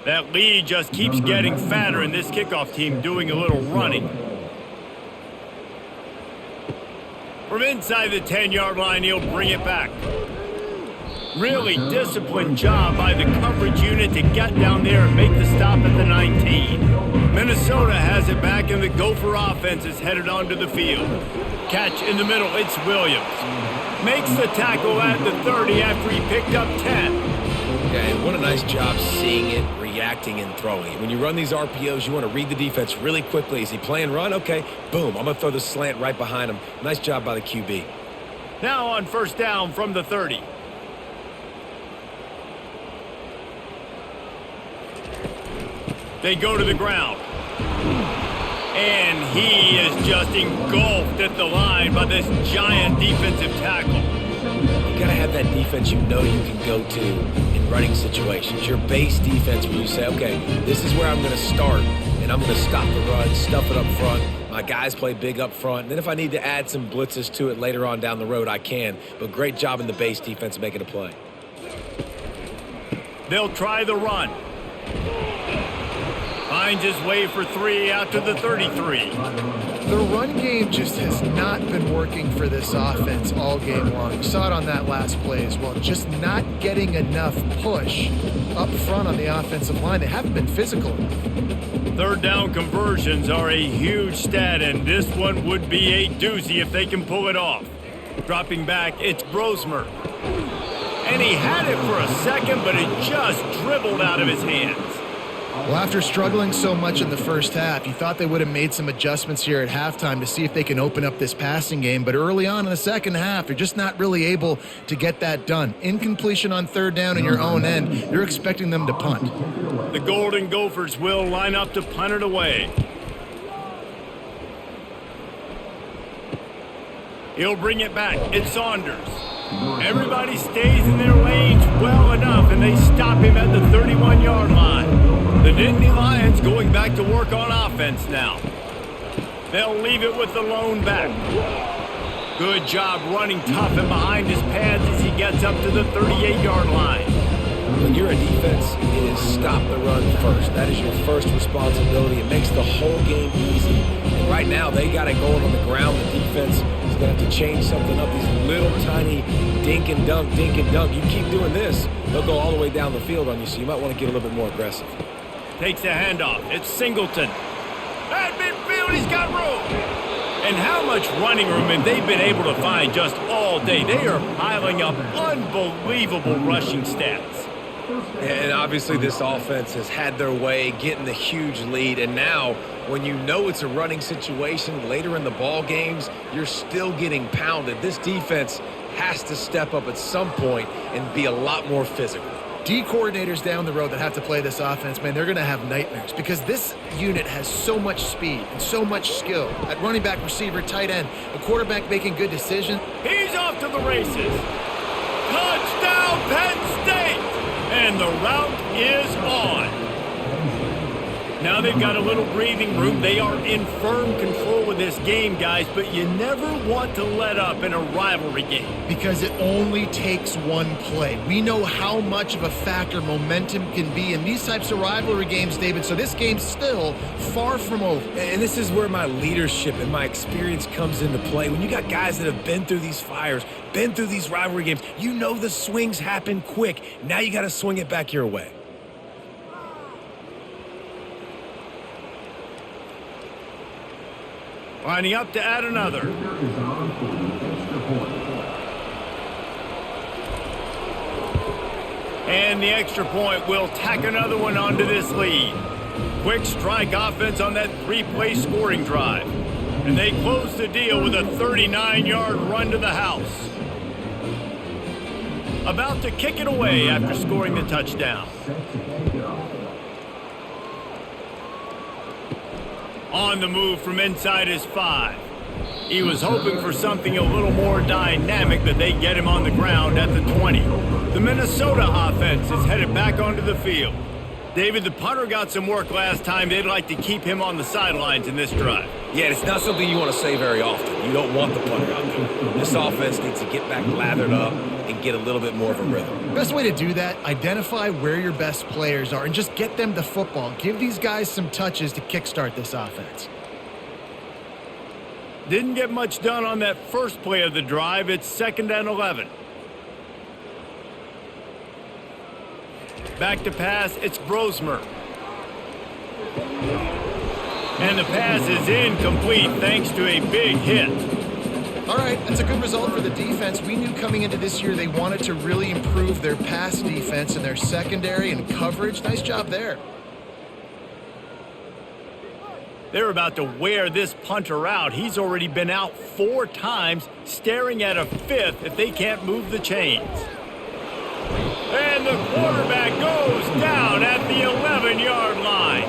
That lead just keeps getting fatter, and this kickoff team doing a little running. From inside the 10-yard line, he'll bring it back. Really disciplined job by the coverage unit to get down there and make the stop at the 19. Minnesota has it back, and the Gopher offense is headed onto the field. Catch in the middle, it's Williams. Makes the tackle at the 30 after he picked up 10. Yeah, and what a nice job seeing it, reacting, and throwing. When you run these RPOs, you want to read the defense really quickly. Is he playing run? Okay, boom, I'm going to throw the slant right behind him. Nice job by the QB. Now on first down from the 30. They go to the ground. And he is just engulfed at the line by this giant defensive tackle. You got to have that defense you know you can go to in running situations. Your base defense where you say, okay, this is where I'm going to start, and I'm going to stop the run, stuff it up front. My guys play big up front. And then if I need to add some blitzes to it later on down the road, I can. But great job in the base defense making a play. They'll try the run. Finds his way for 3 out to the 33. The run game just has not been working for this offense all game long. You saw it on that last play as well. Just not getting enough push up front on the offensive line. They haven't been physical enough. Third down conversions are a huge stat, and this one would be a doozy if they can pull it off. Dropping back, it's Brosmer. And he had it for a second, but it just dribbled out of his hands. Well, after struggling so much in the first half, you thought they would have made some adjustments here at halftime to see if they can open up this passing game. But early on in the second half, they're just not really able to get that done. Incompletion on third down in your own end, you're expecting them to punt. The Golden Gophers will line up to punt it away. He'll bring it back. It's Saunders. Everybody stays in their lanes well enough, and they stop him at the 31-yard line. The Nittany Lions going back to work on offense now. They'll leave it with the lone back. Good job running tough and behind his pads as he gets up to the 38-yard line. When you're a defense, it is stop the run first. That is your first responsibility. It makes the whole game easy. And right now, they got it going on the ground. The defense is going to have to change something up. These little tiny dink and dunk, dink and dunk. You keep doing this, they'll go all the way down the field on you, so you might want to get a little bit more aggressive. Takes the handoff. It's Singleton. At midfield, he's got room. And how much running room have they been able to find just all day? They are piling up unbelievable rushing stats. And obviously this offense has had their way, getting the huge lead. And now, when you know it's a running situation later in the ball games, you're still getting pounded. This defense has to step up at some point and be a lot more physical. D coordinators down the road that have to play this offense, man, they're going to have nightmares because this unit has so much speed and so much skill at running back, receiver, tight end, a quarterback making good decisions. He's off to the races. Touchdown, Penn State! And the route is on. Now they've got a little breathing room. They are in firm control of this game, guys, but you never want to let up in a rivalry game. Because it only takes one play. We know how much of a factor momentum can be in these types of rivalry games, David, so this game's still far from over. And this is where my leadership and my experience comes into play. When you got guys that have been through these fires, been through these rivalry games, you know the swings happen quick. Now you got to swing it back your way. Lining up to add another. And the extra point will tack another one onto this lead. Quick strike offense on that 3-play scoring drive. And they close the deal with a 39-yard run to the house. About to kick it away after scoring the touchdown. On the move from inside his 5. He was hoping for something a little more dynamic, but they get him on the ground at the 20. The Minnesota offense is headed back onto the field. David, the punter got some work last time. They'd like to keep him on the sidelines in this drive. Yeah, it's not something you want to say very often. You don't want the punter out there. This offense needs to get back lathered up and get a little bit more of a rhythm. Best way to do that, identify where your best players are and just get them the football. Give these guys some touches to kickstart this offense. Didn't get much done on that first play of the drive. It's 2nd and 11. Back to pass, it's Brosmer. And the pass is incomplete thanks to a big hit. All right, that's a good result for the defense. We knew coming into this year they wanted to really improve their pass defense and their secondary and coverage. Nice job there. They're about to wear this punter out. He's already been out 4 times, staring at a 5th if they can't move the chains. And the quarterback goes down at the 11-yard line.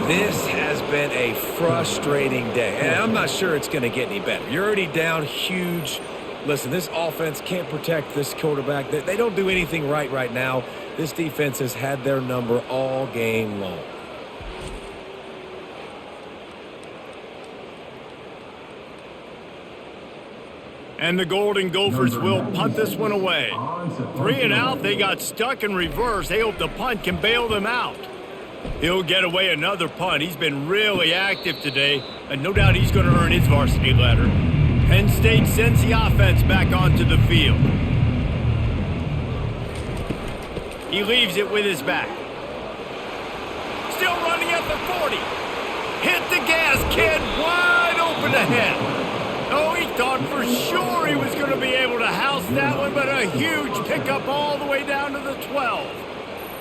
This has been a frustrating day, and I'm not sure it's going to get any better. You're already down huge Listen, this offense can't protect this quarterback. They don't do anything right now. This defense has had their number all game long. And the Golden Gophers will punt this one away. 3 and out, they got stuck in reverse. They hope the punt can bail them out. He'll get away another punt. He's been really active today, and no doubt he's going to earn his varsity letter. Penn State sends the offense back onto the field. He leaves it with his back. Still running at the 40. Hit the gas, kid. Wide open ahead. Oh, he thought for sure he was going to be able to house that one, but a huge pickup all the way down to the 12.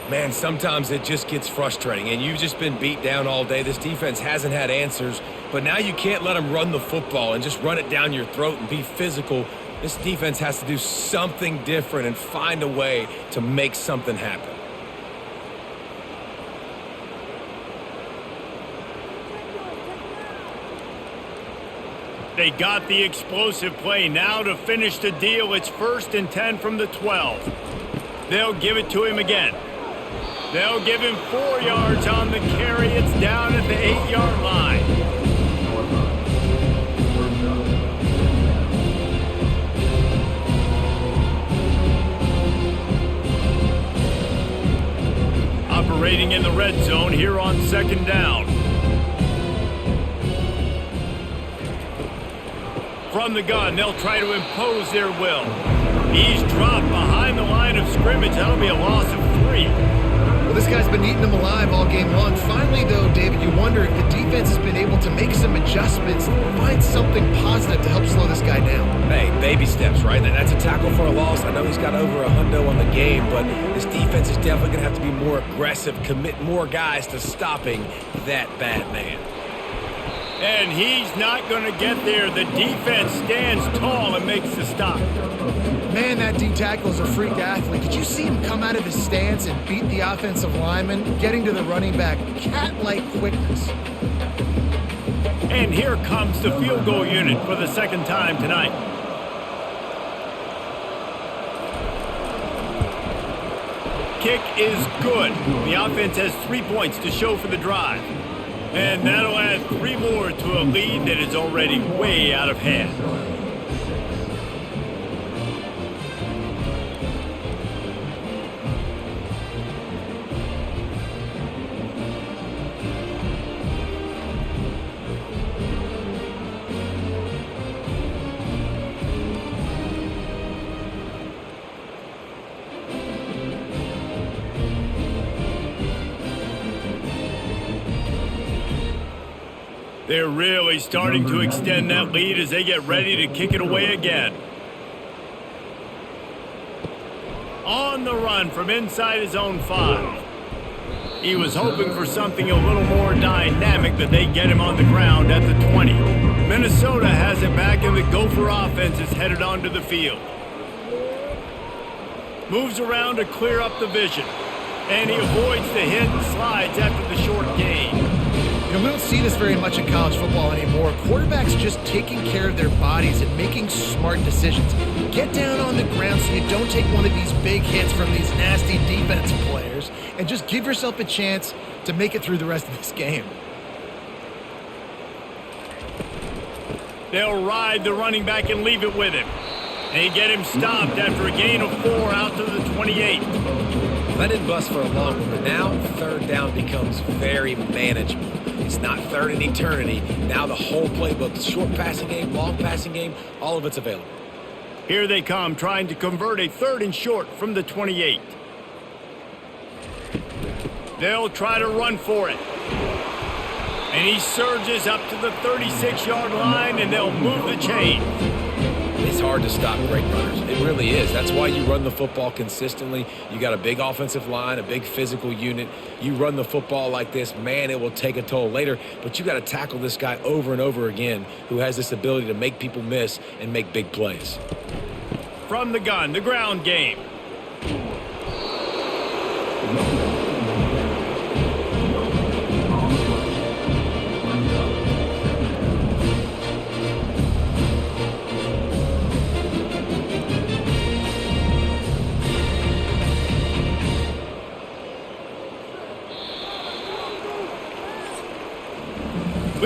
Man, sometimes it just gets frustrating, and you've just been beat down all day. This defense hasn't had answers, but now you can't let them run the football and just run it down your throat and be physical. This defense has to do something different and find a way to make something happen. They got the explosive play. Now to finish the deal, it's 1st and 10 from the 12. They'll give it to him again. They'll give him 4 yards on the carry. It's down at the 8-yard line. Operating in the red zone here on 2nd down. From the gun, they'll try to impose their will. He's dropped behind the line of scrimmage. That'll be a loss of 3. Well, this guy's been eating them alive all game long. Finally, though, David, you wonder if the defense has been able to make some adjustments, find something positive to help slow this guy down. Hey, baby steps, right? That's a tackle for a loss. I know he's got over a hundo on the game, but this defense is definitely going to have to be more aggressive, commit more guys to stopping that bad man. And he's not going to get there. The defense stands tall and makes the stop. Man, that D-tackle is a freak athlete. Did you see him come out of his stance and beat the offensive lineman, getting to the running back? Cat-like quickness. And here comes the field goal unit for the 2nd time tonight. Kick is good. The offense has 3 points to show for the drive. And that'll add 3 more to a lead that is already way out of hand. They're really starting to extend that lead as they get ready to kick it away again. On the run from inside his own 5. He was hoping for something a little more dynamic, that they get him on the ground at the 20. Minnesota has it back, and the Gopher offense is headed onto the field. Moves around to clear up the vision. And he avoids the hit and slides after the short gain. You know, we don't see this very much in college football anymore. Quarterbacks just taking care of their bodies and making smart decisions. Get down on the ground so you don't take one of these big hits from these nasty defense players, and just give yourself a chance to make it through the rest of this game. They'll ride the running back and leave it with him. They get him stopped after a gain of 4 out to the 28. That didn't bust for a long one, but now 3rd down becomes very manageable. It's not 3rd in eternity. Now the whole playbook, short passing game, long passing game, all of it's available. Here they come, trying to convert a 3rd and short from the 28. They'll try to run for it. And he surges up to the 36-yard line, and they'll move the chain. It's hard to stop great runners. It really is. That's why you run the football consistently. You got a big offensive line, a big physical unit. You run the football like this, man, it will take a toll later. But you got to tackle this guy over and over again, who has this ability to make people miss and make big plays. From the gun, the ground game.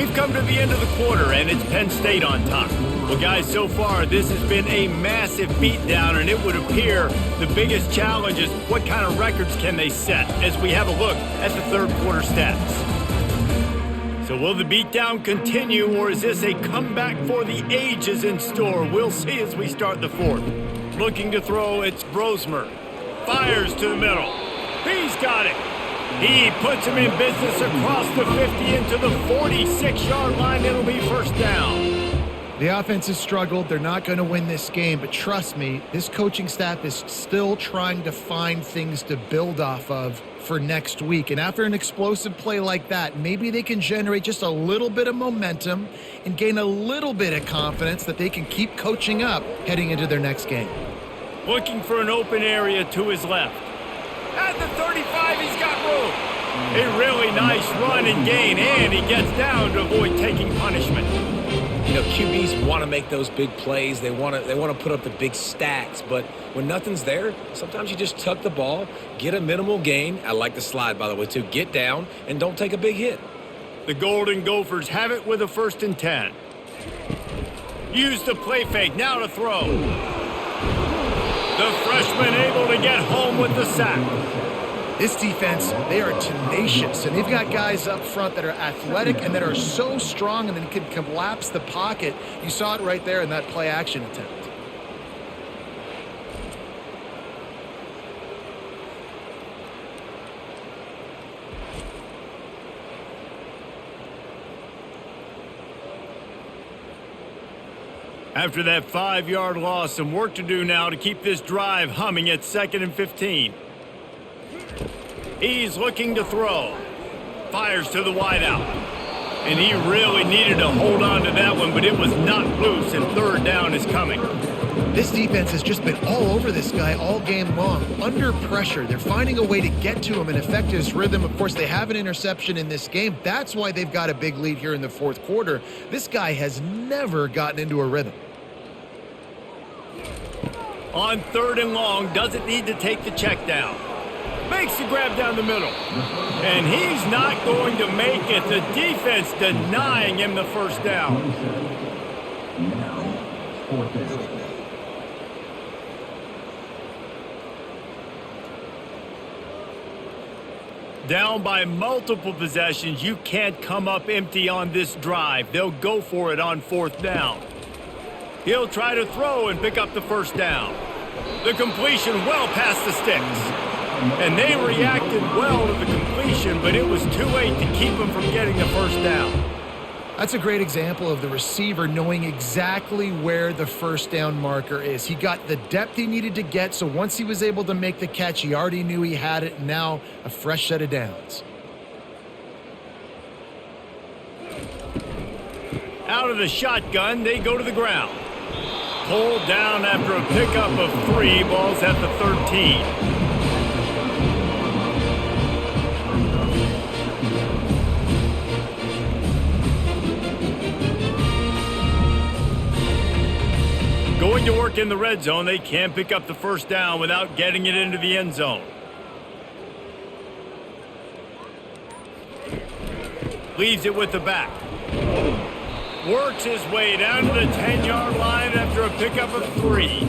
We've come to the end of the quarter, and it's Penn State on top. Well, guys, so far, this has been a massive beatdown, and it would appear the biggest challenge is what kind of records can they set as we have a look at the third quarter stats. So will the beatdown continue, or is this a comeback for the ages in store? We'll see as we start the fourth. Looking to throw, it's Brosmer. Fires to the middle. He's got it. He puts him in business across the 50 into the 46-yard line. It'll be first down. The offense has struggled. They're not going to win this game, but trust me, this coaching staff is still trying to find things to build off of for next week. And after an explosive play like that, maybe they can generate just a little bit of momentum and gain a little bit of confidence that they can keep coaching up heading into their next game. Looking for an open area to his left. At the 35, he's got room. A really nice run and gain, and he gets down to avoid taking punishment. You know, QBs want to make those big plays. They want to put up the big stats. But when nothing's there, sometimes you just tuck the ball, get a minimal gain. I like the slide, by the way, too. Get down and don't take a big hit. The Golden Gophers have it with a 1st and 10. Use the play fake. Now to throw. The freshman able to get home with the sack. This defense, they are tenacious, and they've got guys up front that are athletic and that are so strong and then can collapse the pocket. You saw it right there in that play-action attempt. After that 5-yard loss, some work to do now to keep this drive humming at 2nd and 15. He's looking to throw. Fires to the wideout. And he really needed to hold on to that one, but it was not loose, and 3rd down is coming. This defense has just been all over this guy all game long. Under pressure, they're finding a way to get to him and affect his rhythm. Of course, they have an interception in this game. That's why they've got a big lead here in the 4th quarter. This guy has never gotten into a rhythm. On 3rd and long, doesn't need to take the check down. Makes the grab down the middle. And he's not going to make it. The defense denying him the first down. Down by multiple possessions, you can't come up empty on this drive. They'll go for it on 4th down. He'll try to throw and pick up the first down. The completion well past the sticks. And they reacted well to the completion, but it was too late to keep him from getting the first down. That's a great example of the receiver knowing exactly where the first down marker is. He got the depth he needed to get, so once he was able to make the catch, he already knew he had it, and now a fresh set of downs. Out of the shotgun, they go to the ground. Pulled down after a pickup of 3, balls at the 13. Going to work in the red zone, they can pick up the first down without getting it into the end zone. Leaves it with the back. Works his way down to the 10-yard line after a pickup of 3.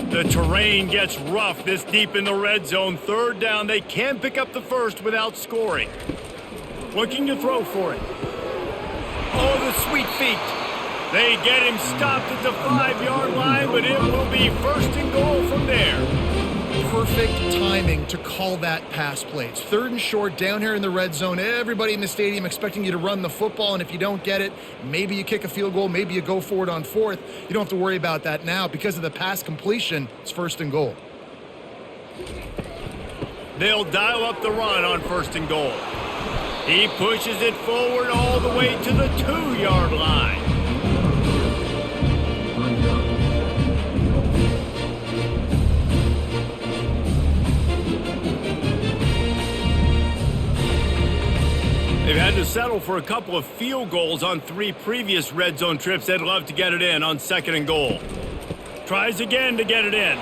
The terrain gets rough this deep in the red zone. 3rd down, they can pick up the first without scoring. Looking to throw for it. Oh, the sweet feet. They get him stopped at the 5-yard line, but it will be 1st and goal from there. Perfect timing to call that pass play. It's 3rd and short down here in the red zone. Everybody in the stadium expecting you to run the football, and if you don't get it, maybe you kick a field goal, maybe you go for it on 4th. You don't have to worry about that now. Because of the pass completion, it's 1st and goal. They'll dial up the run on 1st and goal. He pushes it forward all the way to the 2-yard line. They've had to settle for a couple of field goals on 3 previous red zone trips. They'd love to get it in on 2nd and goal. Tries again to get it in.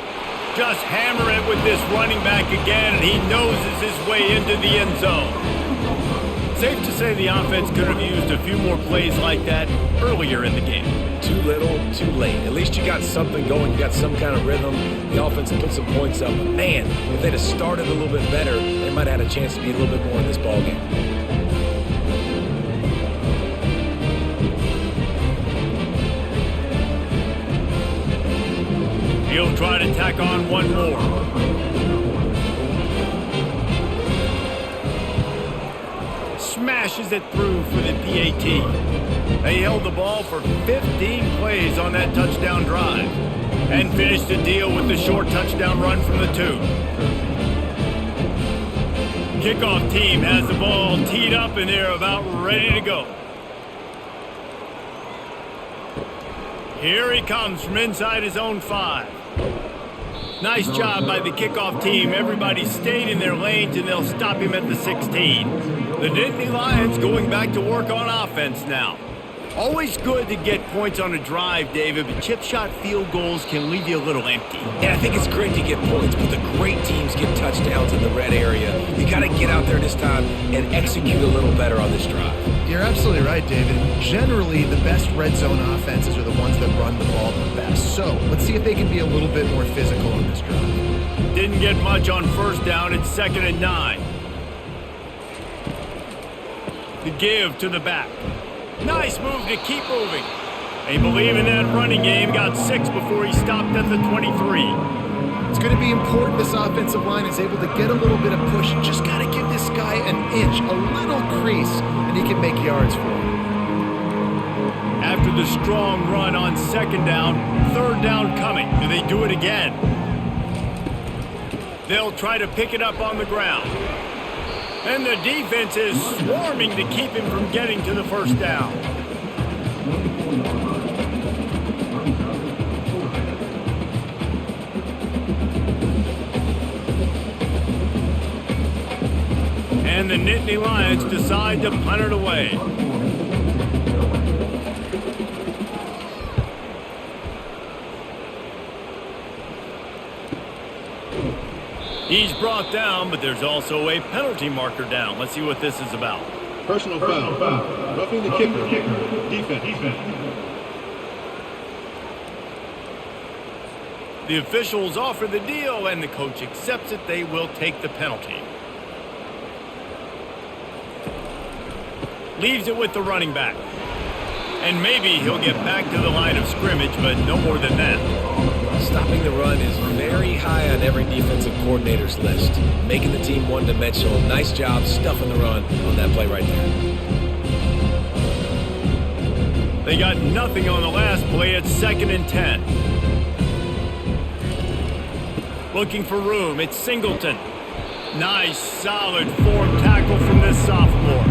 Just hammer it with this running back again, and he noses his way into the end zone. Safe to say the offense could have used a few more plays like that earlier in the game. Too little, too late. At least you got something going. You got some kind of rhythm. The offense put some points up. But man, if they'd have started a little bit better, they might have had a chance to be a little bit more in this ballgame. He'll try to tack on one more. Smashes it through for the PAT. They held the ball for 15 plays on that touchdown drive and finished the deal with the short touchdown run from the 2. Kickoff team has the ball teed up and they're about ready to go. Here he comes from inside his own 5. Nice job by the kickoff team. Everybody stayed in their lanes, and they'll stop him at the 16. The Nittany Lions going back to work on offense now. Always good to get points on a drive, David, but chip shot field goals can leave you a little empty. Yeah, I think it's great to get points, but the great teams get touchdowns in the red area. You got to get out there this time and execute a little better on this drive. You're absolutely right, David. Generally, the best red zone offenses are the ones that run the ball the best. So let's see if they can be a little bit more physical on this drive. Didn't get much on first down. It's 2nd and 9. The give to the back. Nice move to keep moving. They believe in that running game. Got 6 before he stopped at the 23. It's going to be important this offensive line is able to get a little bit of push. Just got to give this guy an inch, a little crease, and he can make yards for him. After the strong run on 2nd down, 3rd down coming. Do they do it again? They'll try to pick it up on the ground. And the defense is swarming to keep him from getting to the first down. And the Nittany Lions decide to punt it away. He's brought down, but there's also a penalty marker down. Let's see what this is about. Personal foul. Roughing the kicker. Defense. The officials offer the deal, and the coach accepts it. They will take the penalty. Leaves it with the running back. And maybe he'll get back to the line of scrimmage, but no more than that. Stopping the run is very high on every defensive coordinator's list. Making the team one-dimensional. Nice job stuffing the run on that play right there. They got nothing on the last play. It's 2nd and 10. Looking for room. It's Singleton. Nice, solid form tackle from this sophomore.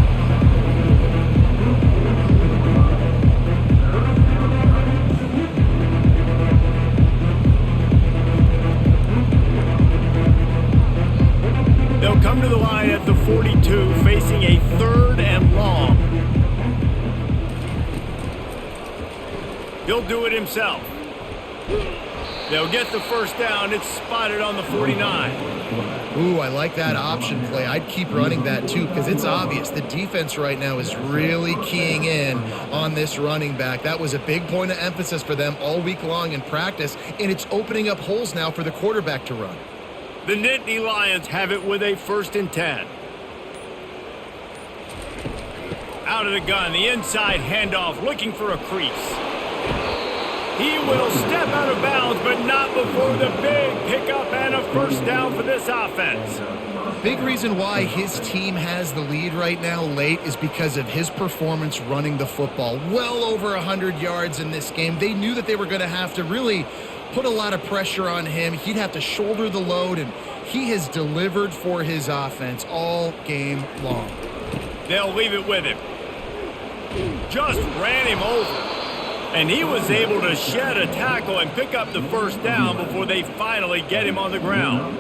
They'll come to the line at the 42, facing a 3rd and long. He'll do it himself. They'll get the first down. It's spotted on the 49. Ooh, I like that option play. I'd keep running that too because it's obvious the defense right now is really keying in on this running back. That was a big point of emphasis for them all week long in practice, and it's opening up holes now for the quarterback to run. The Nittany Lions have it with a 1st and 10. Out of the gun, the inside handoff, looking for a crease. He will step out of bounds, but not before the big pickup and a first down for this offense. Big reason why his team has the lead right now late is because of his performance running the football. Well over 100 yards in this game. They knew that they were going to have to really put a lot of pressure on him. He'd have to shoulder the load, and he has delivered for his offense all game long. They'll leave it with him. Just ran him over. And he was able to shed a tackle and pick up the first down before they finally get him on the ground.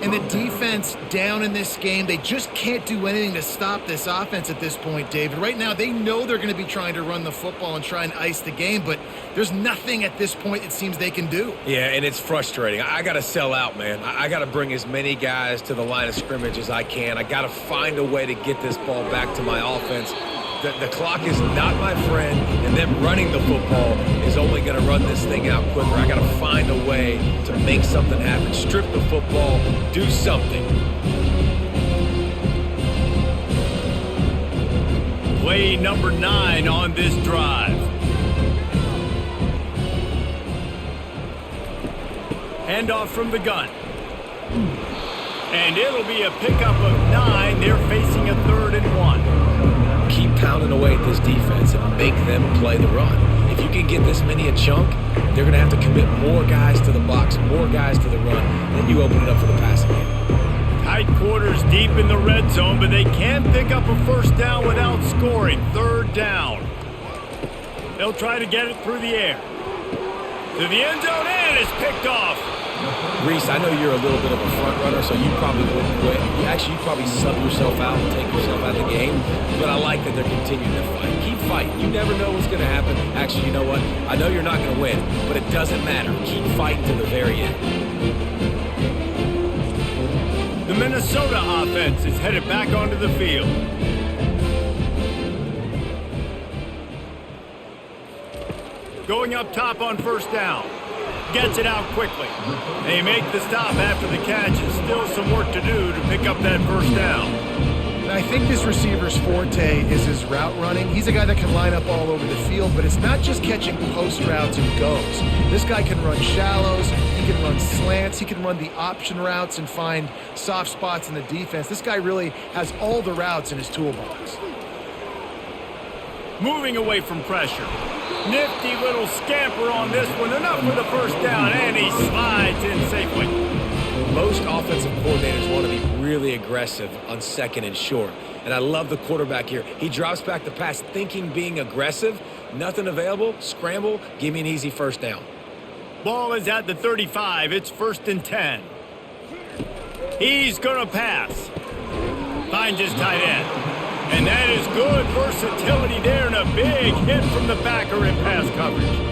And the defense down in this game, they just can't do anything to stop this offense at this point, David. Right now, they know they're going to be trying to run the football and try and ice the game, but there's nothing at this point it seems they can do. Yeah, and it's frustrating. I got to sell out, man. I got to bring as many guys to the line of scrimmage as I can. I got to find a way to get this ball back to my offense. The clock is not my friend, and them running the football is only going to run this thing out quicker. I got to find a way to make something happen. Strip the football, do something. Play number 9 on this drive. Handoff from the gun. And it'll be a pickup of 9. They're facing a 3rd and 1. Keep pounding away at this defense and make them play the run. If you can get this many a chunk, they're going to have to commit more guys to the box, more guys to the run, then you open it up for the passing game. Tight quarters deep in the red zone, but they can pick up a 1st down without scoring. 3rd down. They'll try to get it through the air. To the end zone, and it's picked off. Reese, I know you're a little bit of a front runner, so you probably wouldn't quit. You'd probably sub yourself out and take yourself out of the game. But I like that they're continuing to fight. Keep fighting. You never know what's going to happen. Actually, you know what? I know you're not going to win, but it doesn't matter. Keep fighting to the very end. The Minnesota offense is headed back onto the field. Going up top on 1st down. Gets it out quickly. They make the stop after the catch. And still some work to do to pick up that 1st down. And I think this receiver's forte is his route running. He's a guy that can line up all over the field, but it's not just catching post routes and goes. This guy can run shallows, he can run slants, he can run the option routes and find soft spots in the defense. This guy really has all the routes in his toolbox. Moving away from pressure. Nifty little scamper on this one. Enough for the 1st down, and he slides in safely. Most offensive coordinators want to be really aggressive on 2nd and short. And I love the quarterback here. He drops back the pass thinking being aggressive. Nothing available. Scramble. Give me an easy 1st down. Ball is at the 35. It's 1st and 10. He's going to pass. Finds his tight end. And that is good versatility there and a big hit from the backer in pass coverage.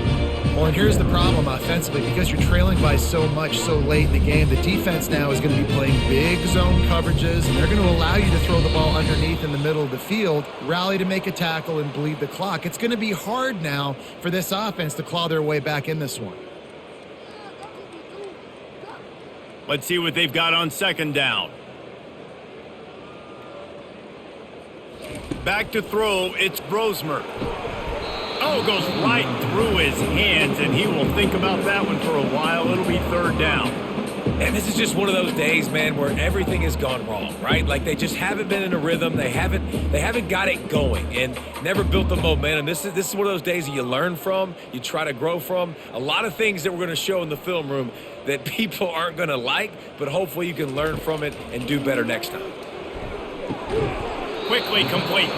Well, and here's the problem offensively. Because you're trailing by so much so late in the game, the defense now is going to be playing big zone coverages, and they're going to allow you to throw the ball underneath in the middle of the field, rally to make a tackle, and bleed the clock. It's going to be hard now for this offense to claw their way back in this one. Let's see what they've got on 2nd down. Back to throw, it's Brosmer. Oh, goes right through his hands, and he will think about that one for a while. It'll be 3rd down. And this is just one of those days, man, where everything has gone wrong, right? Like they just haven't been in a rhythm. They haven't got it going and never built the momentum. This is one of those days that you learn from, you try to grow from. A lot of things that we're going to show in the film room that people aren't going to like, but hopefully you can learn from it and do better next time. Quickly complete.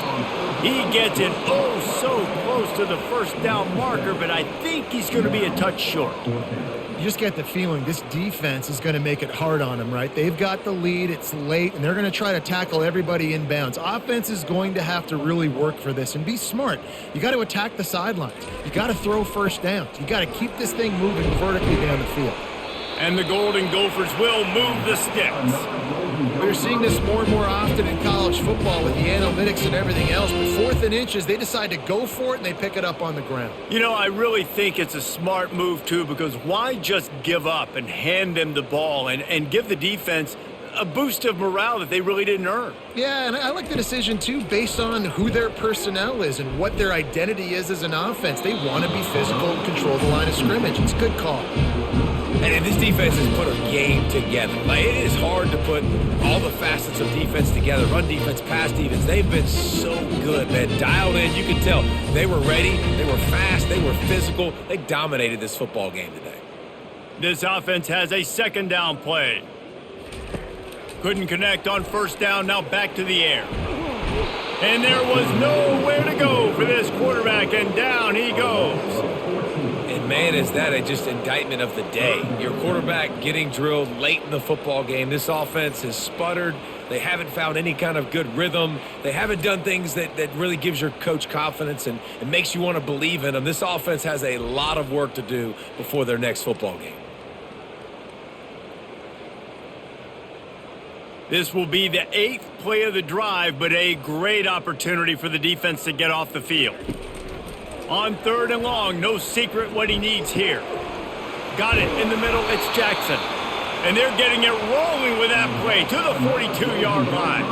He gets it so close to the 1st down marker, but I think he's going to be a touch short. You just get the feeling this defense is going to make it hard on him, right? They've got the lead, it's late, and they're going to try to tackle everybody inbounds. Offense is going to have to really work for this and be smart. You got to attack the sidelines. You got to throw 1st downs. You got to keep this thing moving vertically down the field. And the Golden Gophers will move the sticks. We're seeing this more and more often in college football with the analytics and everything else, but 4th and inches, they decide to go for it and they pick it up on the ground. You know, I really think it's a smart move, too, because why just give up and hand them the ball and give the defense a boost of morale that they really didn't earn? Yeah, and I like the decision, too, based on who their personnel is and what their identity is as an offense. They want to be physical and control the line of scrimmage. It's a good call. And this defense has put a game together. Like, it is hard to put all the facets of defense together. Run defense, pass defense. They've been so good, man. Dialed in. You can tell they were ready. They were fast. They were physical. They dominated this football game today. This offense has a 2nd down play. Couldn't connect on 1st down. Now back to the air. And there was nowhere to go for this quarterback, and down he goes. And, man, man, is that just indictment of the day? Your quarterback getting drilled late in the football game. This offense has sputtered. They haven't found any kind of good rhythm. They haven't done things that really gives your coach confidence and makes you want to believe in them. This offense has a lot of work to do before their next football game. This will be the 8th play of the drive, but a great opportunity for the defense to get off the field. On 3rd and long, no secret what he needs here. Got it in the middle, it's Jackson. And they're getting it rolling with that play to the 42-yard line.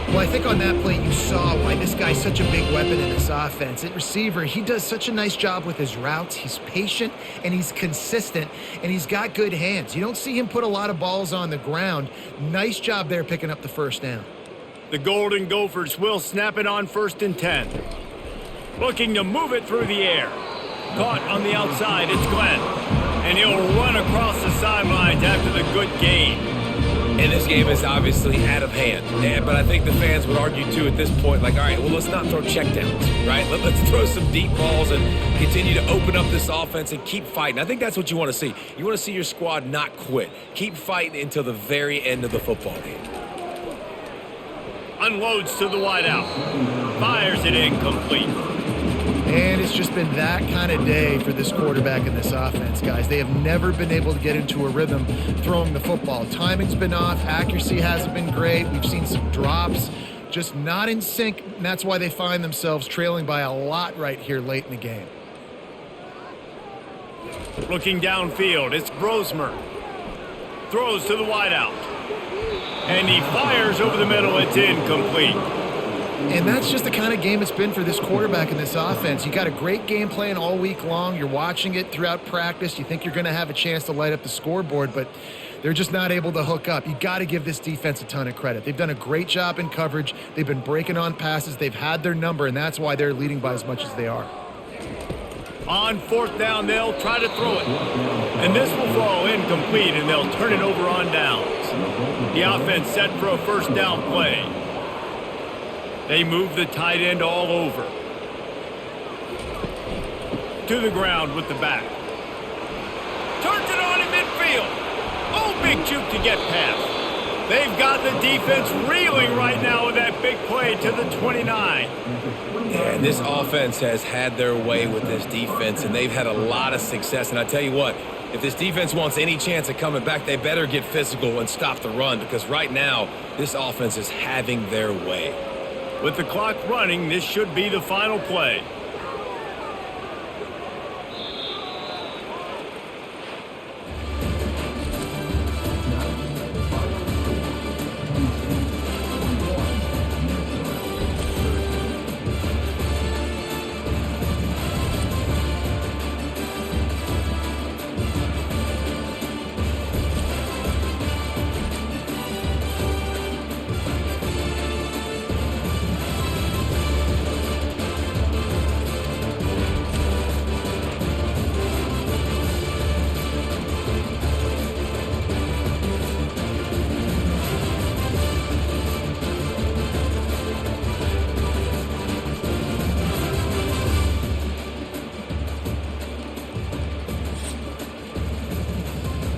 Well, I think on that play you saw why this guy's such a big weapon in this offense. At receiver, he does such a nice job with his routes. He's patient, and he's consistent, and he's got good hands. You don't see him put a lot of balls on the ground. Nice job there picking up the first down. The Golden Gophers will snap it on 1st and 10. Looking to move it through the air. Caught on the outside, it's Glenn. And he'll run across the sidelines after the good gain. And this game is obviously out of hand. But I think the fans would argue, too, at this point, like, all right, well, let's not throw checkdowns, right? Let's throw some deep balls and continue to open up this offense and keep fighting. I think that's what you want to see. You want to see your squad not quit. Keep fighting until the very end of the football game. Unloads to the wideout. Fires it incomplete. And it's just been that kind of day for this quarterback in this offense, guys. They have never been able to get into a rhythm throwing the football. Timing's been off. Accuracy hasn't been great. We've seen some drops. Just not in sync, and that's why they find themselves trailing by a lot right here late in the game. Looking downfield, it's Brosmer. Throws to the wideout. And he fires over the middle. It's incomplete. And that's just the kind of game it's been for this quarterback in this offense. You got a great game plan all week long. You're watching it throughout practice. You think you're going to have a chance to light up the scoreboard, but they're just not able to hook up. You got to give this defense a ton of credit. They've done a great job in coverage. They've been breaking on passes. They've had their number, and that's why they're leading by as much as they are. On 4th down, they'll try to throw it. And this will fall incomplete, and they'll turn it over on downs. The offense set for a 1st down play. They move the tight end all over. To the ground with the back. Turns it on in midfield. Oh, big juke to get past. They've got the defense reeling right now with that big play to the 29. Yeah, and this offense has had their way with this defense, and they've had a lot of success. And I tell you what, if this defense wants any chance of coming back, they better get physical and stop the run, because right now, this offense is having their way. With the clock running, this should be the final play.